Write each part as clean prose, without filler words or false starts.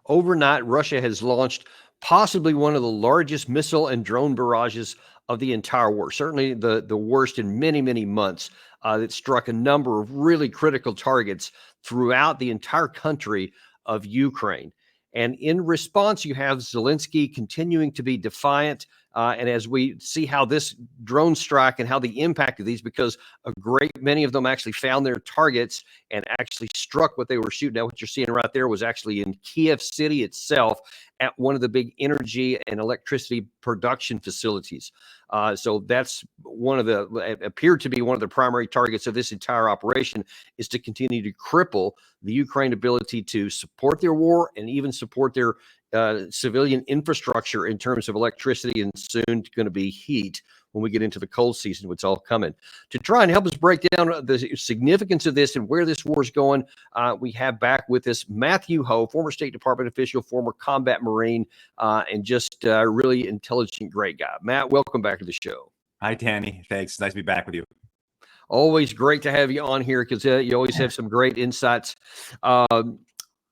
Overnight, Russia has launched possibly one of the largest missile and drone barrages of the entire war, certainly the worst in many, many months, that struck a number of really critical targets throughout the entire country of Ukraine. And in response, you have Zelensky continuing to be defiant. And as we see how this drone strike and how the impact of these, because a great many of them actually found their targets and actually struck what they were shooting at. What you're seeing right there was actually in Kiev city itself at one of the big energy and electricity production facilities. So that's one of the, appeared to be one of the primary targets of this entire operation, is to continue to cripple the Ukraine ability to support their war and even support their civilian infrastructure in terms of electricity and soon going to be heat when we get into the cold season, what's all coming. To try and help us break down the significance of this and where this war is going, we have back with us Matthew Hoh, former State Department official, former combat Marine, and just a really intelligent, great guy. Matt, welcome back to the show. Hi, Danny. Thanks. Nice to be back with you. Always great to have you on here because you always have some great insights.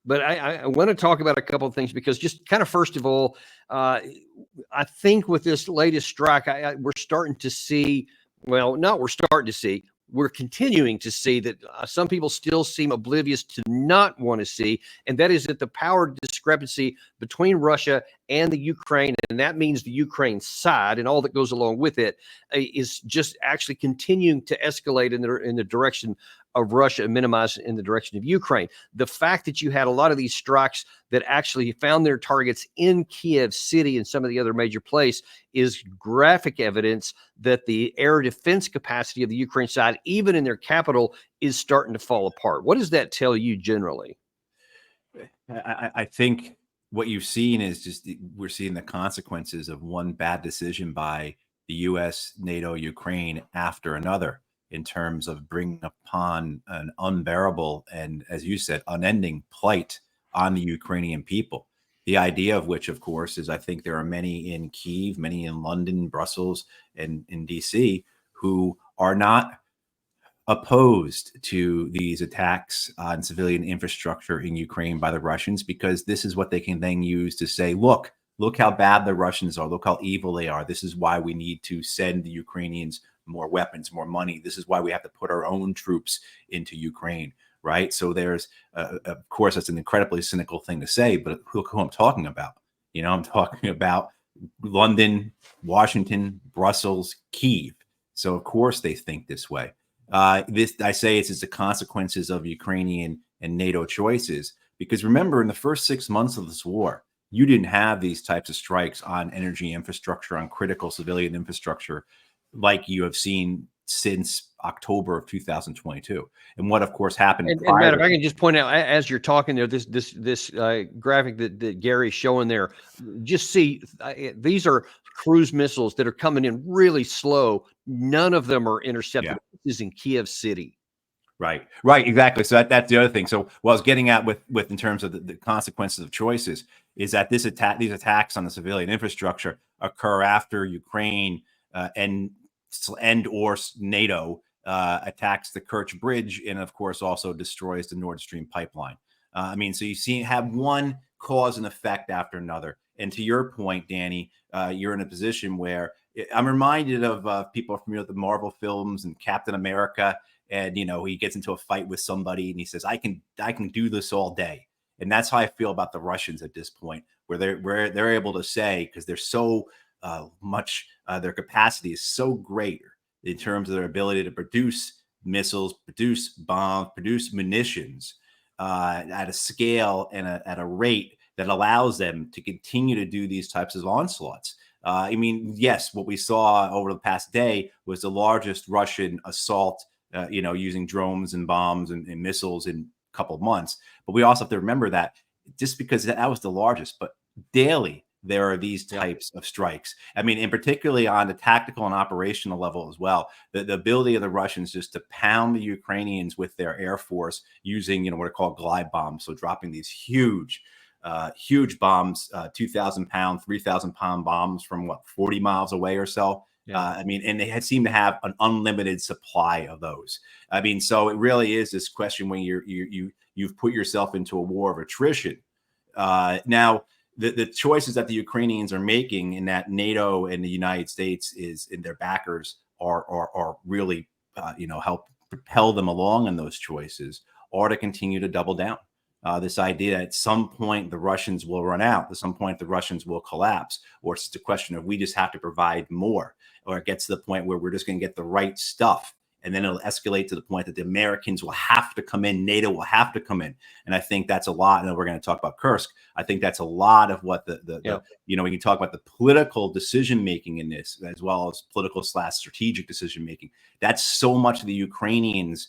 But I want to talk about a couple of things because just kind of first of all, I think with this latest strike, we're starting to see, well, not we're starting to see, we're continuing to see that some people still seem oblivious to not want to see, and that is that the power discrepancy between Russia and the Ukraine, and that means the Ukraine side and all that goes along with it, is just actually continuing to escalate in the direction of Russia and minimize in the direction of Ukraine. The fact that you had a lot of these strikes that actually found their targets in Kiev city and some of the other major places is graphic evidence that the air defense capacity of the Ukraine side, even in their capital, is starting to fall apart. What does that tell you generally? I think what you've seen is just we're seeing the consequences of one bad decision by the U.S., NATO, Ukraine after another, in terms of bringing upon an unbearable and, as you said, unending plight on the Ukrainian people. The idea of which, of course, is I think there are many in Kyiv, many in London, Brussels, and in D.C. who are not opposed to these attacks on civilian infrastructure in Ukraine by the Russians, because this is what they can then use to say, look how bad the Russians are. Look how evil they are. This is why we need to send the Ukrainians more weapons, more money. This is why we have to put our own troops into Ukraine, right? So there's, of course, that's an incredibly cynical thing to say, but look who I'm talking about. You know, I'm talking about London, Washington, Brussels, Kyiv. So of course they think this way. This, I say, it's the consequences of Ukrainian and NATO choices, because remember, in the first 6 months of this war, you didn't have these types of strikes on energy infrastructure, on critical civilian infrastructure, like you have seen since October of 2022. And what, of course, happened. And Matt, if I can just point out, as you're talking there, this graphic that Gary's showing there, just see these are cruise missiles that are coming in really slow. None of them are intercepted. Yeah. This is in Kiev city. Right, exactly. So that's the other thing. So what I was getting at with in terms of the consequences of choices is that these attacks on the civilian infrastructure occur after Ukraine and or NATO attacks the Kerch Bridge, and of course also destroys the Nord Stream pipeline. I mean, so you have one cause and effect after another. And to your point, Danny, you're in a position where I'm reminded of people familiar with the Marvel films and Captain America, and he gets into a fight with somebody and he says, I can do this all day. And that's how I feel about the Russians at this point, where they're able to say, because they're so much, their capacity is so great in terms of their ability to produce missiles, produce bombs, produce munitions at a scale and at a rate that allows them to continue to do these types of onslaughts. I mean, yes, what we saw over the past day was the largest Russian assault, using drones and bombs and missiles in a couple of months. But we also have to remember that just because that was the largest, but daily there are these types of strikes. I mean, and particularly on the tactical and operational level as well, the ability of the Russians just to pound the Ukrainians with their air force using, what are called glide bombs. So dropping these huge bombs, 2,000 pound, 3,000 pound bombs from 40 miles away or so. Yeah. I mean, and they seem to have an unlimited supply of those. I mean, so it really is this question when you've put yourself into a war of attrition Now, the choices that the Ukrainians are making, in that NATO and the United States is in their backers are really help propel them along in those choices, or to continue to double down. This idea at some point the Russians will run out, at some point the Russians will collapse, or it's just a question of we just have to provide more, or it gets to the point where we're just going to get the right stuff. And then it'll escalate to the point that the Americans will have to come in, NATO will have to come in. And I think that's a lot. And we're going to talk about Kursk. I think that's a lot of what the when you talk about the political decision making in this, as well as political / strategic decision making, that's so much of the Ukrainians'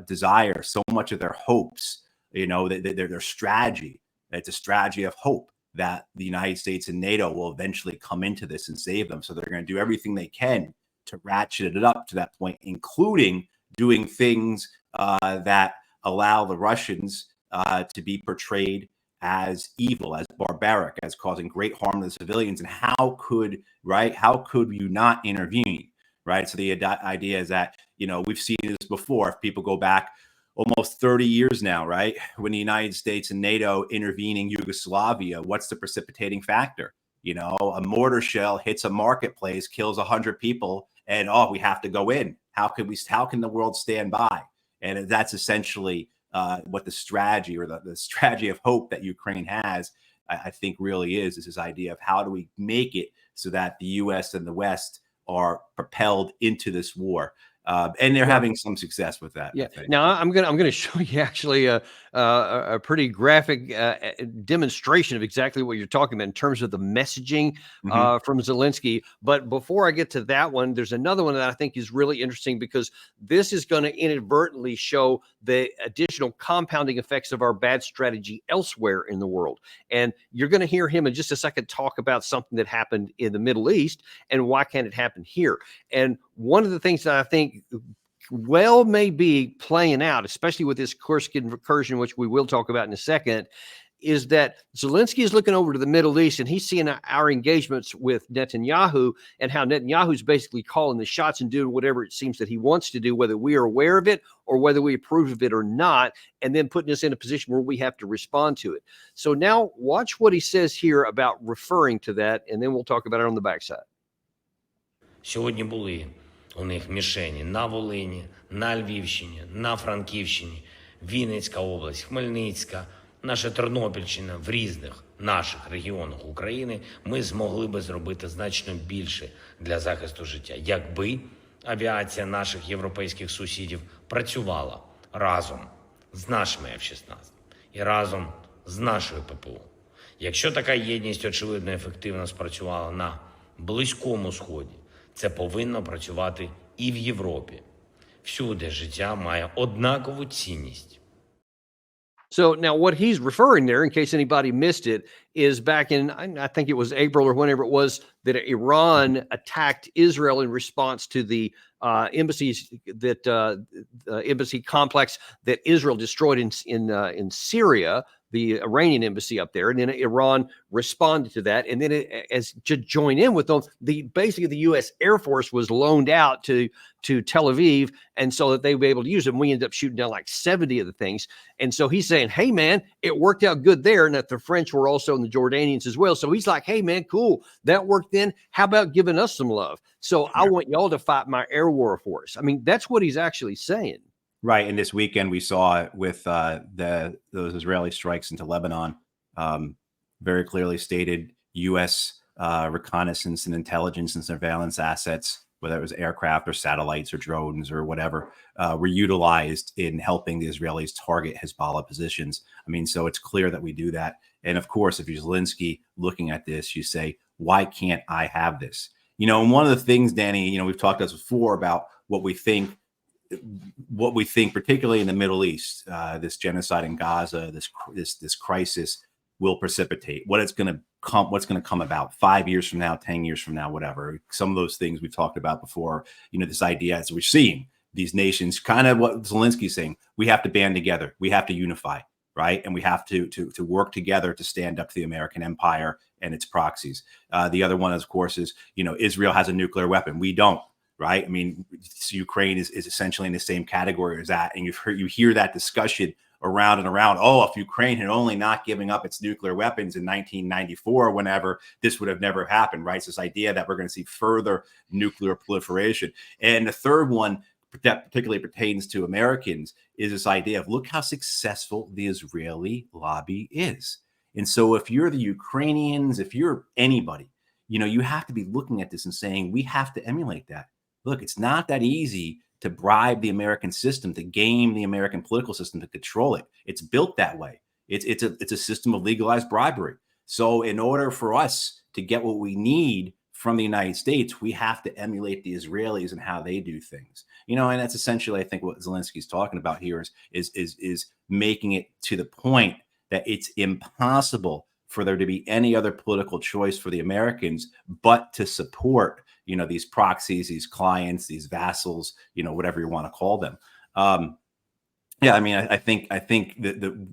desire, so much of their hopes, their strategy. It's a strategy of hope that the United States and NATO will eventually come into this and save them. So they're going to do everything they can to ratchet it up to that point, including doing things that allow the Russians to be portrayed as evil, as barbaric, as causing great harm to the civilians. And how could you not intervene, right? So the idea is that, we've seen this before. If people go back almost 30 years now, right? When the United States and NATO intervene in Yugoslavia, what's the precipitating factor? A mortar shell hits a marketplace, kills 100 people, and we have to go in. How can the world stand by? And that's essentially what the strategy, or the strategy of hope that Ukraine has, I think really is this idea of how do we make it so that the U.S. and the West are propelled into this war. And they're having some success with that. Yeah. Now I'm gonna show you actually a pretty graphic demonstration of exactly what you're talking about in terms of the messaging from Zelensky. But before I get to that one, there's another one that I think is really interesting, because this is going to inadvertently show the additional compounding effects of our bad strategy elsewhere in the world. And you're going to hear him in just a second talk about something that happened in the Middle East and why can't it happen here. And one of the things that I think may be playing out, especially with this Kursk incursion, which we will talk about in a second, is that Zelensky is looking over to the Middle East and he's seeing our engagements with Netanyahu and how Netanyahu's basically calling the shots and doing whatever it seems that he wants to do, whether we are aware of it or whether we approve of it or not, and then putting us in a position where we have to respond to it. So now watch what he says here about referring to that, and then we'll talk about it on the backside. Сьогодні були у них мішені на Волині, на Львівщині, на Франківщині, Вінницька область, Хмельницька, наша Тернопільщина, в різних наших регіонах України ми змогли би зробити значно більше для захисту життя, якби авіація наших європейських сусідів працювала разом з нашими F-16 і разом з нашою ППО. Якщо така єдність, очевидно, ефективно спрацювала на Близькому Сході, це повинно працювати і в Європі. Всюди життя має однакову цінність. So now what he's referring there, in case anybody missed it, is back in, I think it was April or whenever it was, that Iran attacked Israel in response to the embassy complex that Israel destroyed in Syria, the Iranian embassy up there, and then Iran responded to that, and then as to join in with them, basically the U.S. Air Force was loaned out to Tel Aviv, and so that they would be able to use them. We ended up shooting down like 70 of the things, and so he's saying, "Hey man, it worked out good there," and that the French were also in the Jordanians as well. So he's like, "Hey man, cool, that worked then. How about giving us some love? So I want y'all to fight my air war for us." I mean, that's what he's actually saying. Right. And this weekend we saw it with those Israeli strikes into Lebanon, very clearly stated U.S. Reconnaissance and intelligence and surveillance assets, whether it was aircraft or satellites or drones or whatever, were utilized in helping the Israelis target Hezbollah positions. I mean, so it's clear that we do that. And of course, if you're Zelensky looking at this, you say, why can't I have this? And one of the things, Danny, we've talked to us before about what we think, particularly in the Middle East, this genocide in Gaza, this crisis will precipitate. What's going to come about 5 years from now, 10 years from now, whatever. Some of those things we've talked about before. This idea, as we're seeing these nations, kind of what Zelensky's saying, we have to band together, we have to unify, right, and we have to work together to stand up to the American empire and its proxies. The other one, of course, is Israel has a nuclear weapon. We don't. Right. I mean, Ukraine is essentially in the same category as that. And you hear that discussion around and around. Oh, if Ukraine had only not giving up its nuclear weapons in 1994, whenever, this would have never happened, right? It's this idea that we're going to see further nuclear proliferation. And the third one that particularly pertains to Americans is this idea of, look how successful the Israeli lobby is. And so if you're the Ukrainians, if you're anybody, you know, you have to be looking at this and saying, we have to emulate that. Look, it's not that easy to bribe the American system, to game the American political system, to control it. It's built that way. It's a system of legalized bribery. So in order for us to get what we need from the United States, we have to emulate the Israelis and how they do things. You know, and that's essentially, I think, what Zelensky's talking about here is making it to the point that it's impossible for there to be any other political choice for the Americans but to support, you know, these proxies, these clients, these vassals, you know, whatever you want to call them. Yeah, I mean, I think that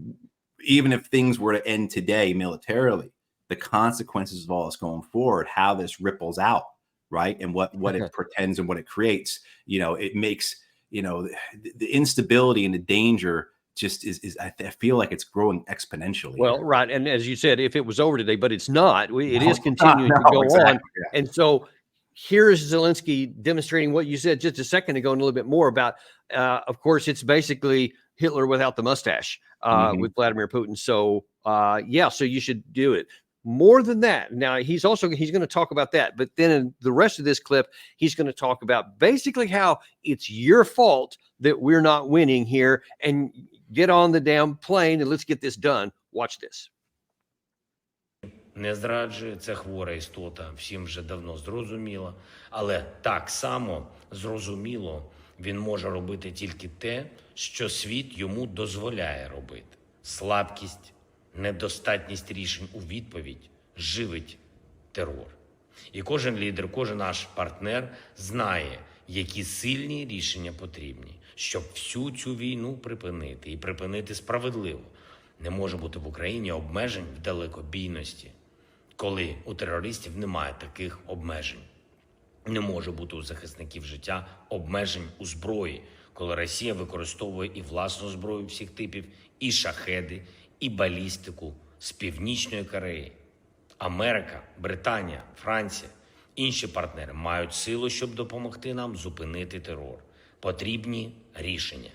even if things were to end today militarily, the consequences of all this going forward, how this ripples out, right, and what it pretends and what it creates, you know, it makes, you know, the instability and the danger just is I feel like it's growing exponentially. Well, right. And as you said, if it was over today, but it's not, it is continuing to go on. Yeah. And so here's Zelensky demonstrating what you said just a second ago and a little bit more about, of course, it's basically Hitler without the mustache with Vladimir Putin. So, yeah, so you should do it. More than that, now he's going to talk about that, but then in the rest of this clip, he's going to talk about basically how it's your fault that we're not winning here, and get on the damn plane and let's get this done. Watch this. Не зраджує, це хвора істота, всім вже давно зрозуміло, але так само зрозуміло він може робити тільки те, що світ йому дозволяє робити. Слабкість, недостатність рішень у відповідь живить терор. І кожен лідер, кожен наш партнер знає, які сильні рішення потрібні, щоб всю цю війну припинити і припинити справедливо. Не може бути в Україні обмежень в далекобійності, коли у терористів немає таких обмежень. Не може бути у захисників життя обмежень у зброї, коли Росія використовує і власну зброю всіх типів, і шахеди, і балістику з Північної Кореї. Америка, Британія, Франція, інші партнери мають силу, щоб допомогти нам зупинити терор. Потрібні рішення.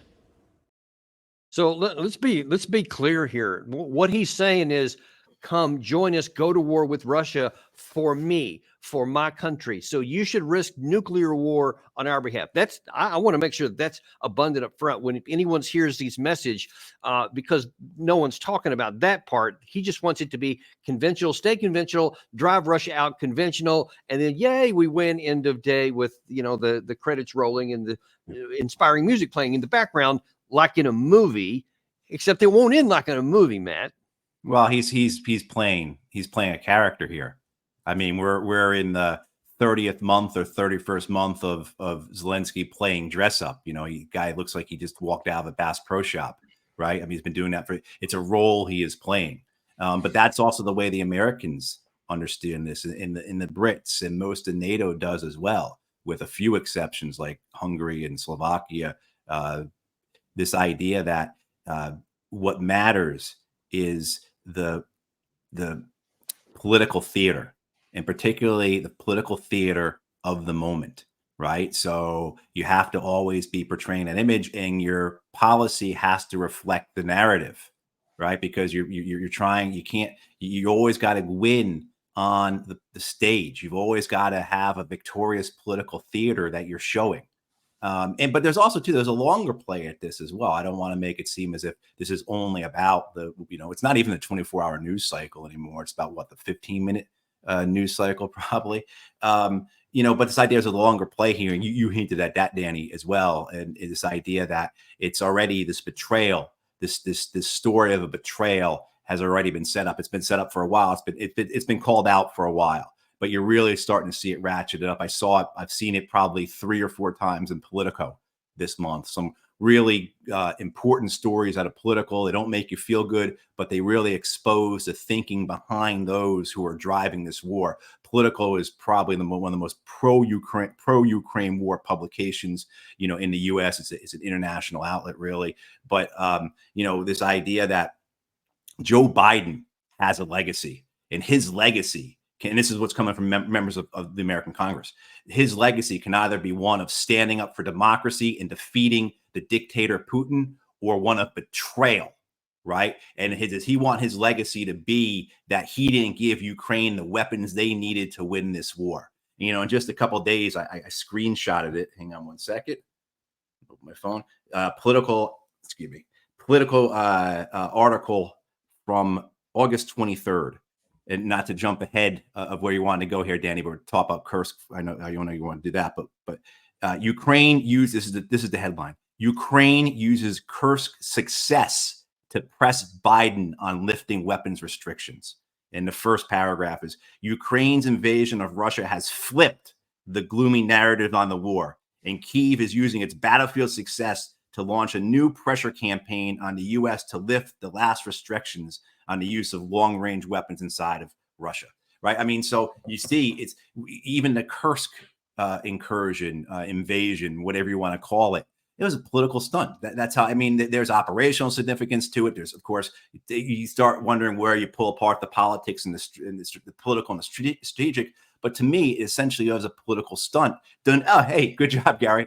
So let's be clear here. What he's saying is, come join us, go to war with Russia for me, for my country. So you should risk nuclear war on our behalf. I want to make sure that's abundant up front when anyone hears these message, because no one's talking about that part. He just wants it to be conventional, stay conventional, drive Russia out conventional, and then yay, we win, end of day, with, you know, the credits rolling and the inspiring music playing in the background, like in a movie, except it won't end like in a movie, Matt. Well, he's playing a character here. I mean, we're in the 30th month or 31st month of Zelensky playing dress up. You know, guy looks like he just walked out of a Bass Pro Shop, right? I mean, he's been doing that it's a role he is playing. But that's also the way the Americans understand this, in the Brits, and most of NATO does as well, with a few exceptions like Hungary and Slovakia. This idea that what matters is the political theater, and particularly the political theater of the moment, right? So you have to always be portraying an image, and your policy has to reflect the narrative, right? Because you're trying, you always got to win on the stage. You've always got to have a victorious political theater that you're showing. But there's also there's a longer play at this as well. I don't want to make it seem as if this is only about it's not even the 24-hour news cycle anymore. It's about the 15-minute news cycle probably. But this idea is a longer play here, and you hinted at that, Danny, as well. And this idea that it's already this betrayal, this story of a betrayal has already been set up. It's been set up for a while. It's been called out for a while. But you're really starting to see it ratcheted up. I've seen it probably 3 or 4 times in Politico this month. Some really important stories out of Political. They don't make you feel good, but they really expose the thinking behind those who are driving this war. Political is probably one of the most pro-Ukraine war publications, in the U.S. It's an international outlet, really. But this idea that Joe Biden has a legacy, and his legacy and this is what's coming from members of the American Congress. His legacy can either be one of standing up for democracy and defeating the dictator Putin, or one of betrayal, right? And does he want his legacy to be that he didn't give Ukraine the weapons they needed to win this war? In just a couple of days, I screenshotted it. Hang on one second. Open my phone. Political article from August 23rd. And not to jump ahead of where you want to go here, Danny, but we're talking about Kursk. I know you want to do that, but Ukraine uses this is the headline. Ukraine uses Kursk success to press Biden on lifting weapons restrictions. And the first paragraph is Ukraine's invasion of Russia has flipped the gloomy narrative on the war, and Kyiv is using its battlefield success to launch a new pressure campaign on the U.S. to lift the last restrictions on the use of long-range weapons inside of Russia, right? I mean, so you see, it's even the Kursk incursion, invasion, whatever you want to call it. It was a political stunt. That's how, I mean, there's operational significance to it. There's, of course, you start wondering where you pull apart the politics and the political and the strategic. But to me, essentially, it was a political stunt done. Oh, hey, good job, Gary.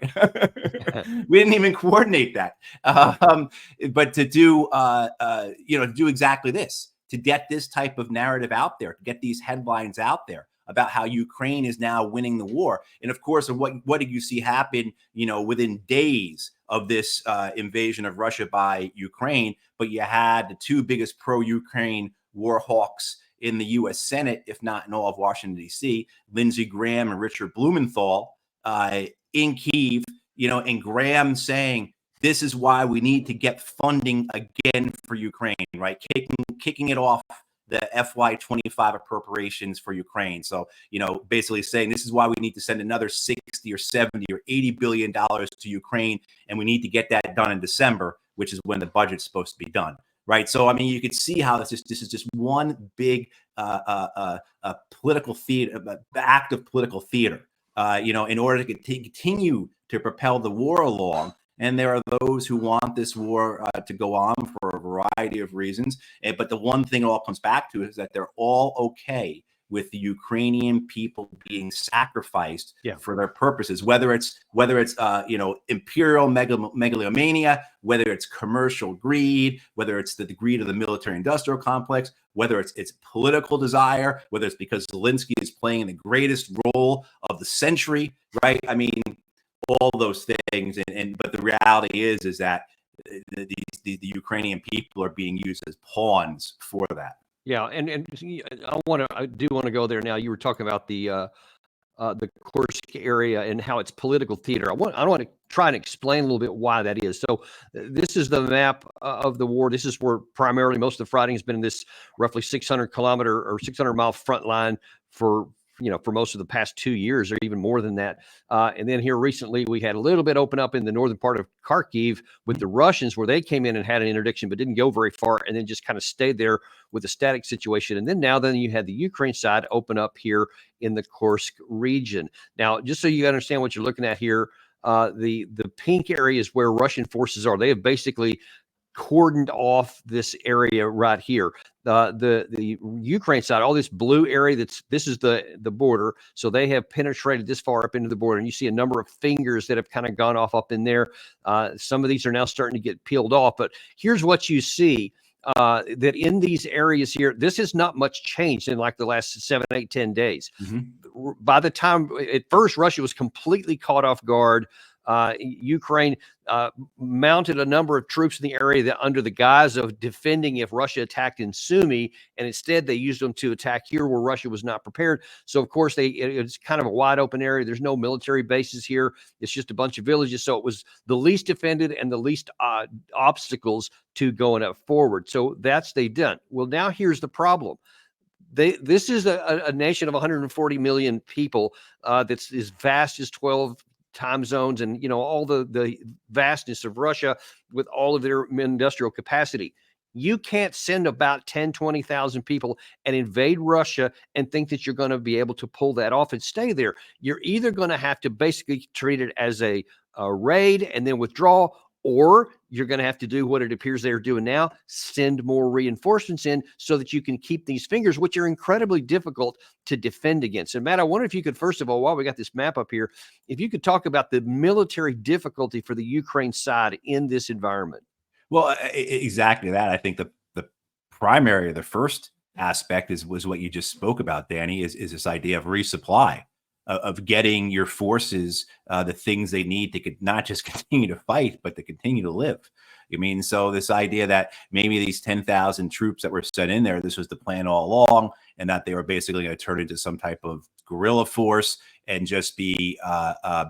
We didn't even coordinate that. But to do, to do exactly this, to get this type of narrative out there, to get these headlines out there about how Ukraine is now winning the war. And of course, what did you see happen, within days of this invasion of Russia by Ukraine? But you had the two biggest pro-Ukraine war hawks in the U.S. Senate, if not in all of Washington, D.C., Lindsey Graham and Richard Blumenthal in Kyiv, and Graham saying, this is why we need to get funding again for Ukraine, right? Kicking it off the FY25 appropriations for Ukraine. So, basically saying this is why we need to send another 60 or 70 or $80 billion to Ukraine. And we need to get that done in December, which is when the budget's supposed to be done. Right. So, I mean, you could see how this is just one big political theater, act of political theater, in order to continue to propel the war along. And there are those who want this war to go on for a variety of reasons. But the one thing it all comes back to is that they're all okay with the Ukrainian people being sacrificed for their purposes, whether it's imperial megalomania, whether it's commercial greed, whether it's the greed of the military-industrial complex, whether it's political desire, whether it's because Zelensky is playing the greatest role of the century, right? I mean, all those things, but the reality is that the Ukrainian people are being used as pawns for that. Yeah, and I do want to go there now. You were talking about the Kursk area and how it's political theater. I want to try and explain a little bit why that is. So this is the map of the war. This is where primarily most of the fighting has been in this roughly 600-kilometer or 600-mile front line for most of the past 2 years or even more than that. And then here recently, we had a little bit open up in the northern part of Kharkiv with the Russians, where they came in and had an interdiction, but didn't go very far, and then just kind of stayed there with a static situation. And then you had the Ukraine side open up here in the Kursk region. Now, just so you understand what you're looking at here, the pink area is where Russian forces are. They have basically cordoned off this area right here. The Ukraine side, all this blue area, this is the border. So they have penetrated this far up into the border, and you see a number of fingers that have kind of gone off up in there. Some of these are now starting to get peeled off, but here's what you see. That in these areas here, this has not much changed in like the last 7, 8, 10 days. Mm-hmm. By the time at first Russia was completely caught off guard, Ukraine mounted a number of troops in the area that under the guise of defending if Russia attacked in Sumy, and instead they used them to attack here where Russia was not prepared. So of course it's kind of a wide open area. There's no military bases here. It's just a bunch of villages. So it was the least defended and the least obstacles to going up forward. So they've done. Well, now here's the problem. This is a nation of 140 million people that's as vast as 12 time zones and, all the vastness of Russia with all of their industrial capacity. You can't send about 10, 20,000 people and invade Russia and think that you're going to be able to pull that off and stay there. You're either going to have to basically treat it as a raid and then withdraw, or you're going to have to do what it appears they're doing now, send more reinforcements in so that you can keep these fingers, which are incredibly difficult to defend against. And Matt, I wonder if you could, first of all, while we got this map up here, if you could talk about the military difficulty for the Ukraine side in this environment. Well, exactly that. I think the primary, the first aspect was what you just spoke about, Danny, is this idea of resupply, of getting your forces the things they need to not just continue to fight, but to continue to live. I mean, so this idea that maybe these 10,000 troops that were sent in there, this was the plan all along, and that they were basically going to turn into some type of guerrilla force and just be a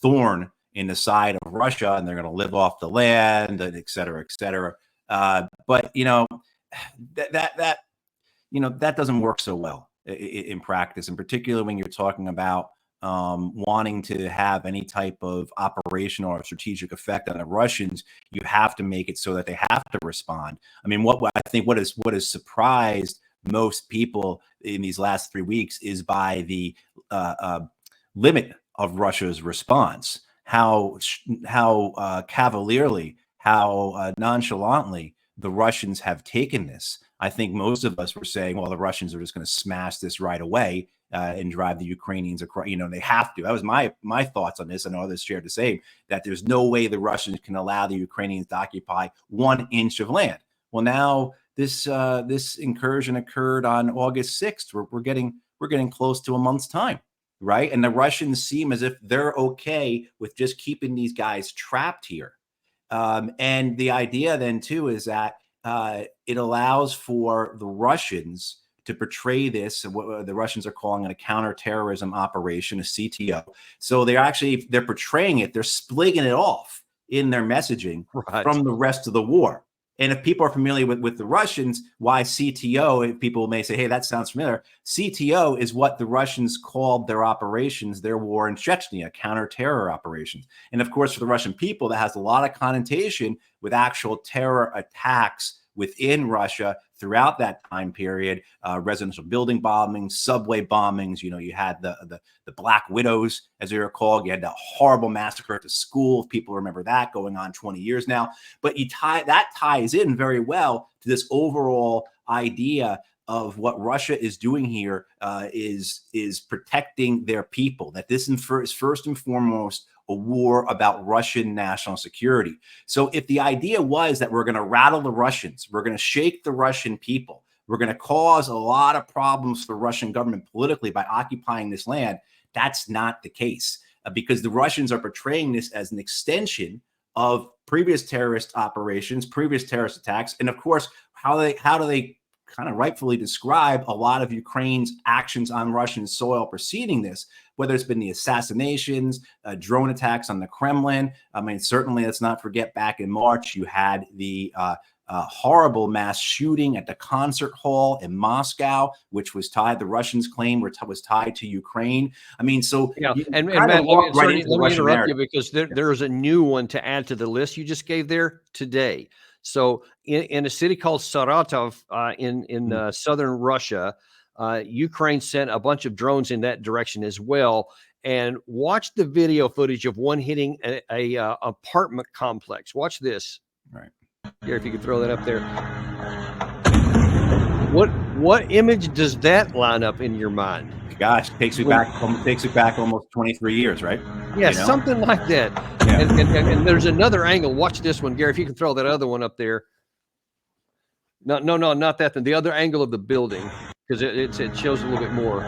thorn in the side of Russia, and they're going to live off the land, and et cetera, et cetera. But that doesn't work so well in practice, in particular when you're talking about wanting to have any type of operational or strategic effect on the Russians. You have to make it so that they have to respond. I mean, what has surprised most people in these last 3 weeks is by the limit of Russia's response. How cavalierly, how nonchalantly the Russians have taken this. I think most of us were saying, well, the Russians are just going to smash this right away and drive the Ukrainians across. They have to. That was my thoughts on this. I know others shared the same, that there's no way the Russians can allow the Ukrainians to occupy 1 inch of land. Well, now this incursion occurred on August 6th. We're getting close to a month's time. Right. And the Russians seem as if they're okay with just keeping these guys trapped here. And the idea then, too, is that it allows for the Russians to portray this, what the Russians are calling it a counterterrorism operation, a CTO. So they're portraying it. They're splitting it off in their messaging from the rest of the war. And if people are familiar with the Russians, why CTO, people may say, hey, that sounds familiar. CTO is what the Russians called their operations, their war in Chechnya, counter-terror operations. And of course, for the Russian people, that has a lot of connotation with actual terror attacks within Russia throughout that time period, residential building bombings, subway bombings. You had the Black Widows, as you recall. You had that horrible massacre at the school. People remember that, going on 20 years now. But that ties in very well to this overall idea of what Russia is doing here, is protecting their people. That this is first and foremost a war about Russian national security. So if the idea was that we're going to rattle the Russians, we're going to shake the Russian people, we're going to cause a lot of problems for the Russian government politically by occupying this land, that's not the case, because the Russians are portraying this as an extension of previous terrorist operations, previous terrorist attacks. And of course, how do they kind of rightfully describe a lot of Ukraine's actions on Russian soil preceding this, whether it's been the assassinations, drone attacks on the Kremlin. I mean, certainly let's not forget back in March, you had the horrible mass shooting at the concert hall in Moscow, which was the Russians claim was tied to Ukraine. I mean, so yeah. And Matt, let me interrupt you, because there's a new one to add to the list you just gave there today. So in a city called Saratov in southern Russia, Ukraine sent a bunch of drones in that direction as well. And watch the video footage of one hitting a apartment complex. Watch this. Right here, if you could throw that up there. What image does that line up in your mind? Gosh, takes me back almost 23 years, right? Yeah, something like that. Yeah. And there's another angle. Watch this one, Gary. If you can throw that other one up there. No, not that one. The other angle of the building, because it shows a little bit more.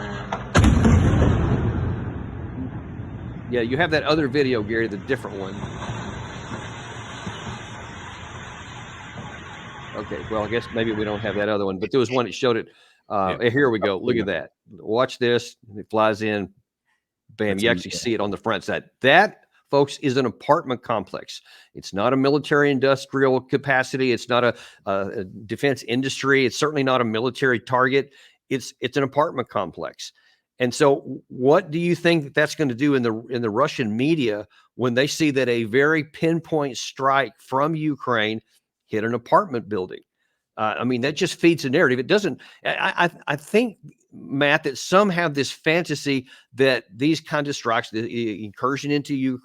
Yeah, you have that other video, Gary, the different one. Okay, well, I guess maybe we don't have that other one, but there was one that showed it. Here we go. Look at that. Watch this. It flies in. Bam. You actually see it on the front side. That, folks, is an apartment complex. It's not a military industrial capacity. It's not a defense industry. It's certainly not a military target. It's an apartment complex. And so what do you think that that's going to do in the Russian media when they see that a very pinpoint strike from Ukraine hit an apartment building? I mean, that just feeds the narrative. It doesn't. I think, Matt, that some have this fantasy that these kinds of strikes, the incursion into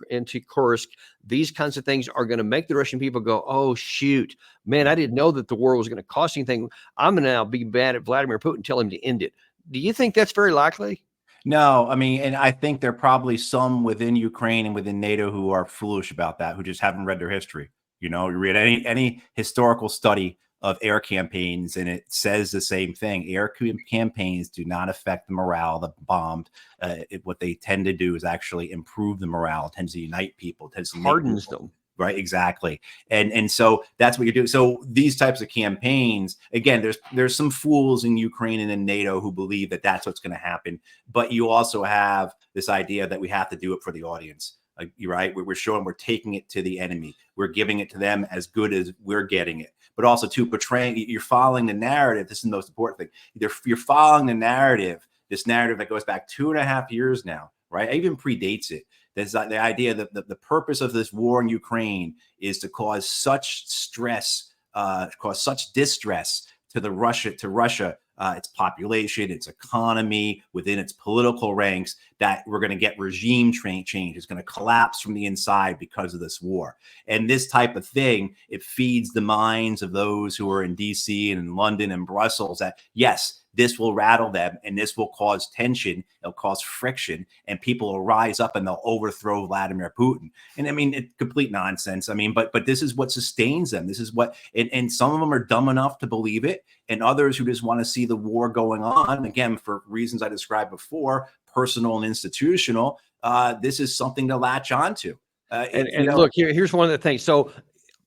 Kursk, these kinds of things are going to make the Russian people go, "Oh shoot, man! I didn't know that the war was going to cost anything. I'm going to now be mad at Vladimir Putin, tell him to end it." Do you think that's very likely? No, I mean, and I think there are probably some within Ukraine and within NATO who are foolish about that, who just haven't read their history. You read any historical study of air campaigns, and it says the same thing. Air campaigns do not affect the morale of the bombed. What they tend to do is actually improve the morale. It tends to unite people. It tends to hardens them. Right, exactly, and so that's what you're doing. So these types of campaigns, again, there's some fools in Ukraine and in NATO who believe that that's what's going to happen, but you also have this idea that we have to do it for the audience. You're right. We're showing we're taking it to the enemy. We're giving it to them as good as we're getting it, but also to portraying. You're following the narrative. This is the most important thing. You're following the narrative. This narrative that goes back 2.5 years now, right? It even predates it. There's the idea that the purpose of this war in Ukraine is to cause such stress, cause such distress to Russia, its population, its economy, within its political ranks, that we're going to get regime change. It's going to collapse from the inside because of this war. And this type of thing, it feeds the minds of those who are in DC and in London and Brussels that, yes, this will rattle them and this will cause tension. It'll cause friction, and people will rise up and they'll overthrow Vladimir Putin. And I mean, it's complete nonsense. I mean, but this is what sustains them. This is what, and some of them are dumb enough to believe it, and others who just want to see the war going on, again, for reasons I described before, personal and institutional. This is something to latch onto. Look, here's one of the things. So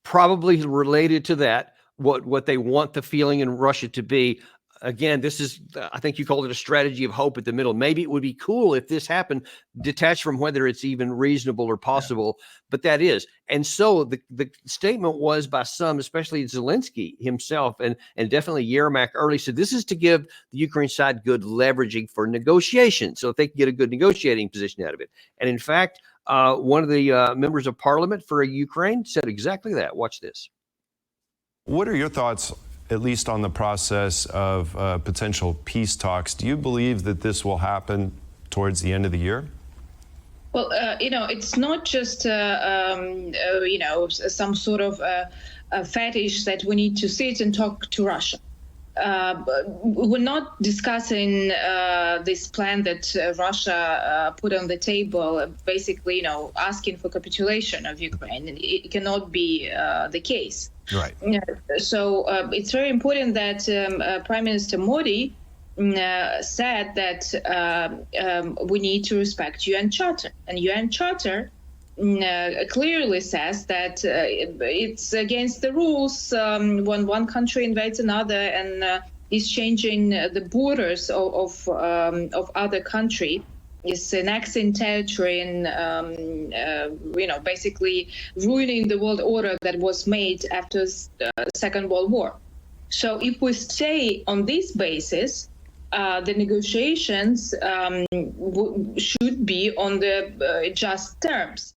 probably related to that, what they want the feeling in Russia to be. Again, this is, I think you called it a strategy of hope at the middle. Maybe it would be cool if this happened, detached from whether it's even reasonable or possible, but that is. And so the statement was by some, especially Zelensky himself, and definitely Yermak early, said this is to give the Ukraine side good leveraging for negotiation, so if they can get a good negotiating position out of it. And in fact, one of the members of parliament for Ukraine said exactly that. Watch this. What are your thoughts, at least on the process of potential peace talks? Do you believe that this will happen towards the end of the year? Well, it's not just, some sort of a fetish that we need to sit and talk to Russia. We're not discussing this plan that Russia put on the table, basically, asking for capitulation of Ukraine. It cannot be the case. Right. So it's very important that Prime Minister Modi said that we need to respect UN Charter. And UN Charter clearly says that it's against the rules when one country invades another and is changing the borders of other country, is annexing territory and basically ruining the world order that was made after the Second World War. So if we stay on this basis, the negotiations should be on the just terms.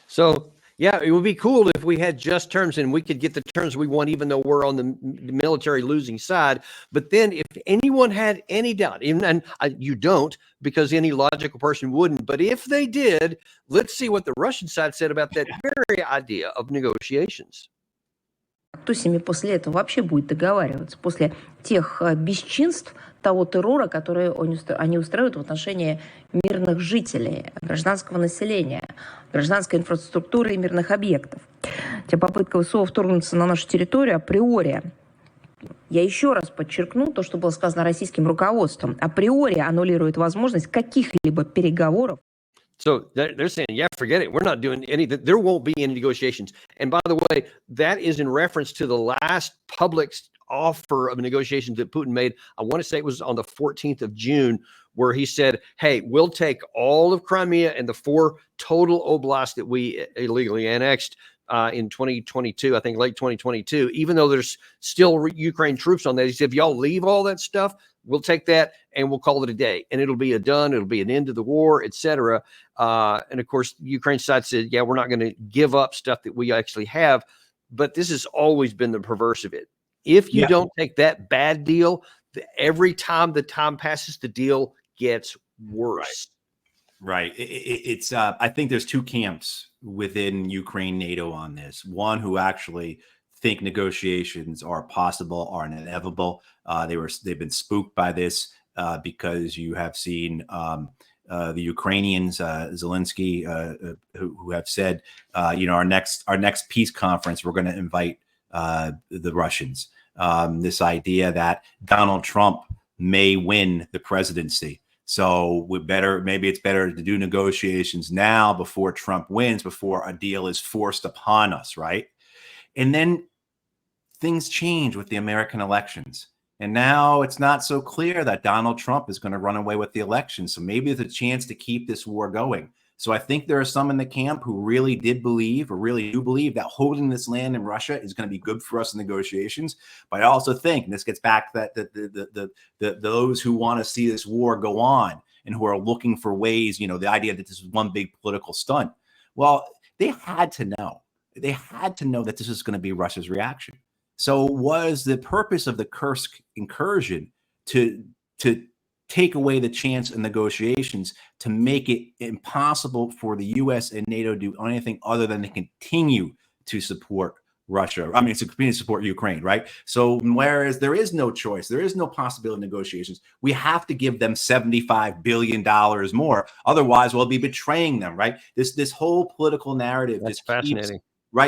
So, yeah, it would be cool if we had just terms and we could get the terms we want, even though we're on the military losing side. But then if anyone had any doubt, and you don't, because any logical person wouldn't, but if they did, let's see what the Russian side said about that very idea of negotiations. Кто с ними после этого вообще будет договариваться? После тех бесчинств, того террора, который они устраивают в отношении мирных жителей, гражданского населения, гражданской инфраструктуры и мирных объектов. Те попытка ВСУ вторгнуться на нашу территорию априори, я еще раз подчеркну то, что было сказано российским руководством, априори аннулирует возможность каких-либо переговоров. So they're saying, yeah, forget it. We're not doing anything. There won't be any negotiations. And by the way, that is in reference to the last public offer of negotiations that Putin made. I want to say it was on the 14th of June, where he said, hey, we'll take all of Crimea and the 4 total oblasts that we illegally annexed in 2022, I think late 2022, even though there's still Ukraine troops on that. He said, if y'all leave all that stuff, we'll take that and we'll call it a day, and it'll be it'll be an end to the war, etc. And of course, the Ukraine side said, yeah, we're not going to give up stuff that we actually have. But this has always been the perverse of it. If you don't take that bad deal, every time the time passes, the deal gets worse. Right. It's I think there's two camps within Ukraine, NATO on this. One who actually think negotiations are possible, are inevitable. They've been spooked by this because you have seen the Ukrainians, Zelensky, who have said, our next peace conference, we're going to invite the Russians. This idea that Donald Trump may win the presidency. So maybe it's better to do negotiations now before Trump wins, before a deal is forced upon us, right? And then things change with the American elections. And now it's not so clear that Donald Trump is going to run away with the election. So maybe there's a chance to keep this war going. So I think there are some in the camp who really do believe that holding this land in Russia is going to be good for us in negotiations. But I also think, and this gets back to that those who want to see this war go on and who are looking for ways, the idea that this is one big political stunt. Well, they had to know that this is going to be Russia's reaction. So was the purpose of the Kursk incursion to take away the chance in negotiations, to make it impossible for the U.S. and NATO to do anything other than to continue to support Russia? I mean, to continue to support Ukraine, right? So whereas there is no choice, there is no possibility of negotiations, we have to give them $75 billion more. Otherwise, we'll be betraying them, right? This whole political narrative. That's fascinating.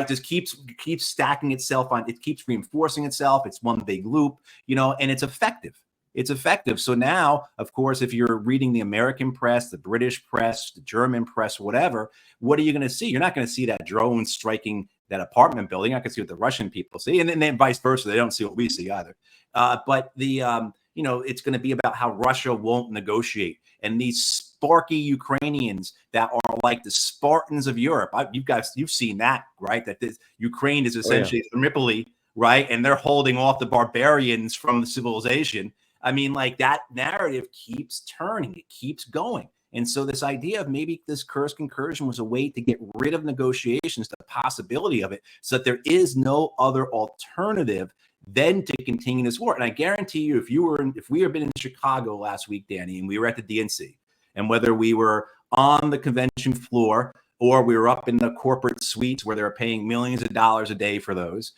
Just keeps stacking itself on. It keeps reinforcing itself. It's one big loop, and it's effective. It's effective. So now, of course, if you're reading the American press, the British press, the German press, whatever, what are you going to see? You're not going to see that drone striking that apartment building. You're not going to see what the Russian people see, and then vice versa. They don't see what we see either. But it's going to be about how Russia won't negotiate, and these sparky Ukrainians that are like the Spartans of Europe. You've seen that, right? That Ukraine is essentially Thermopylae, right? And they're holding off the barbarians from the civilization. I mean, like, that narrative keeps turning, it keeps going. And so this idea of maybe this Kursk incursion was a way to get rid of negotiations, the possibility of it, so that there is no other alternative than to continue this war. And I guarantee you, if we had been in Chicago last week, Danny, and we were at the DNC, and whether we were on the convention floor or we were up in the corporate suites where they're paying millions of dollars a day for those,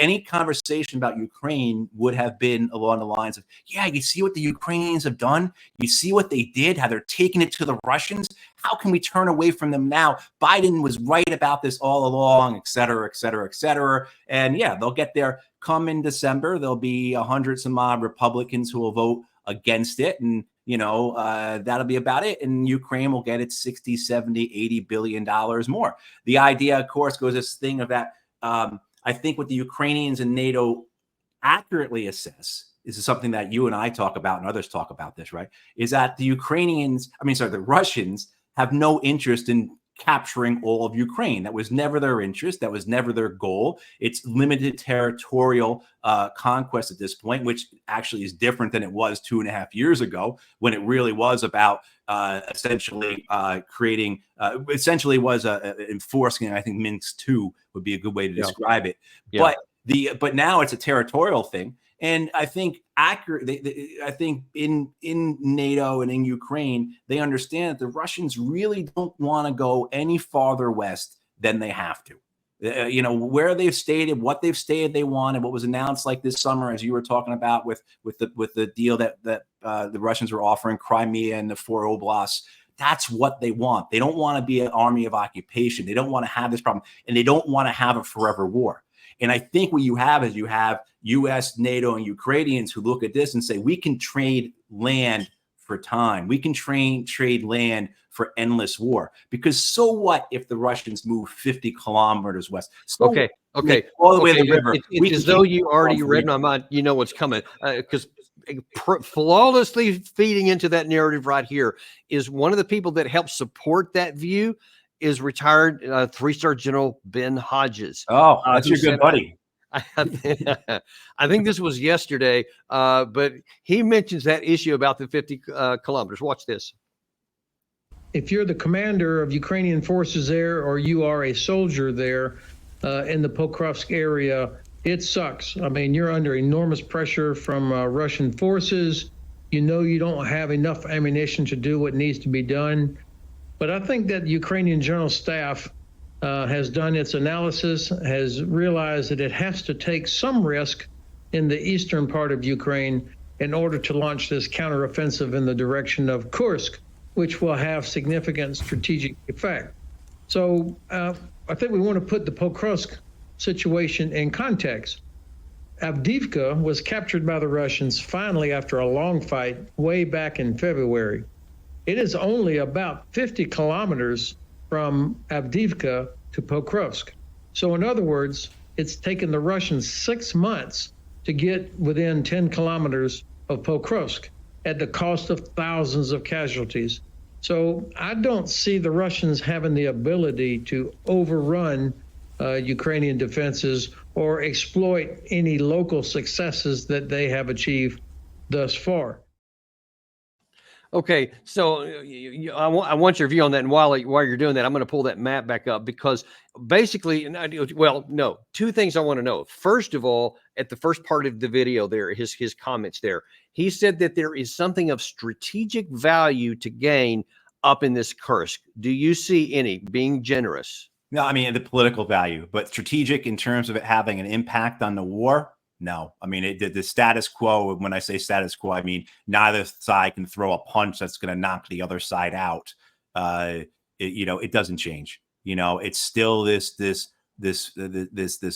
any conversation about Ukraine would have been along the lines of, yeah, you see what the Ukrainians have done? You see what they did, how they're taking it to the Russians? How can we turn away from them now? Biden was right about this all along, et cetera, et cetera, et cetera. And yeah, they'll get there. Come in December, there'll be 100 some odd Republicans who will vote against it. And that'll be about it. And Ukraine will get its 60, 70, 80 billion dollars more. The idea, of course, goes this thing of that. I think what the Ukrainians and NATO accurately assess, this is something that you and I talk about and others talk about this, right? Is that the Russians have no interest in capturing all of Ukraine. That was never their interest. That was never their goal. It's limited territorial conquest at this point, which actually is different than it was 2.5 years ago, when it really was about essentially enforcing. I think Minsk II would be a good way to describe it. Yeah. But now it's a territorial thing. And I think I think in NATO and in Ukraine, they understand that the Russians really don't want to go any farther west than they have to. Where they've stated, what they've stated they want, and what was announced like this summer, as you were talking about with the deal that the Russians were offering Crimea and the 4 oblasts. That's what they want. They don't want to be an army of occupation. They don't want to have this problem, and they don't want to have a forever war. And I think what you have is U.S., NATO, and Ukrainians who look at this and say, we can trade land for time. We can trade land for endless war. Because so what if the Russians move 50 kilometers west? Okay. All the way to the river. It's as though you already read my mind. You know what's coming. Because flawlessly feeding into that narrative right here is one of the people that helps support that view is retired 3-star General Ben Hodges. Oh, that's who your good said- buddy. I think this was yesterday, but he mentions that issue about the 50 kilometers. Watch this. If you're the commander of Ukrainian forces there, or you are a soldier there in the Pokrovsk area, it sucks. I mean, you're under enormous pressure from Russian forces. You know you don't have enough ammunition to do what needs to be done. But I think that Ukrainian General Staff has done its analysis, has realized that it has to take some risk in the eastern part of Ukraine in order to launch this counteroffensive in the direction of Kursk, which will have significant strategic effect. So I think we want to put the Pokrovsk situation in context. Avdiivka was captured by the Russians finally after a long fight way back in February. It is only about 50 kilometers from Avdiivka to Pokrovsk. So in other words, it's taken the Russians 6 months to get within 10 kilometers of Pokrovsk at the cost of thousands of casualties. So I don't see the Russians having the ability to overrun Ukrainian defenses or exploit any local successes that they have achieved thus far. Okay, so I want your view on that. And while you're doing that, I'm going to pull that map back up, because basically, no, two things I want to know. First of all, at the first part of the video there, his comments there, he said that there is something of strategic value to gain up in this Kursk. Do you see any, being generous? No, I mean, the political value, but strategic in terms of it having an impact on the war. No, I mean, the status quo, when I say status quo, I mean, neither side can throw a punch that's going to knock the other side out. It doesn't change. It's still this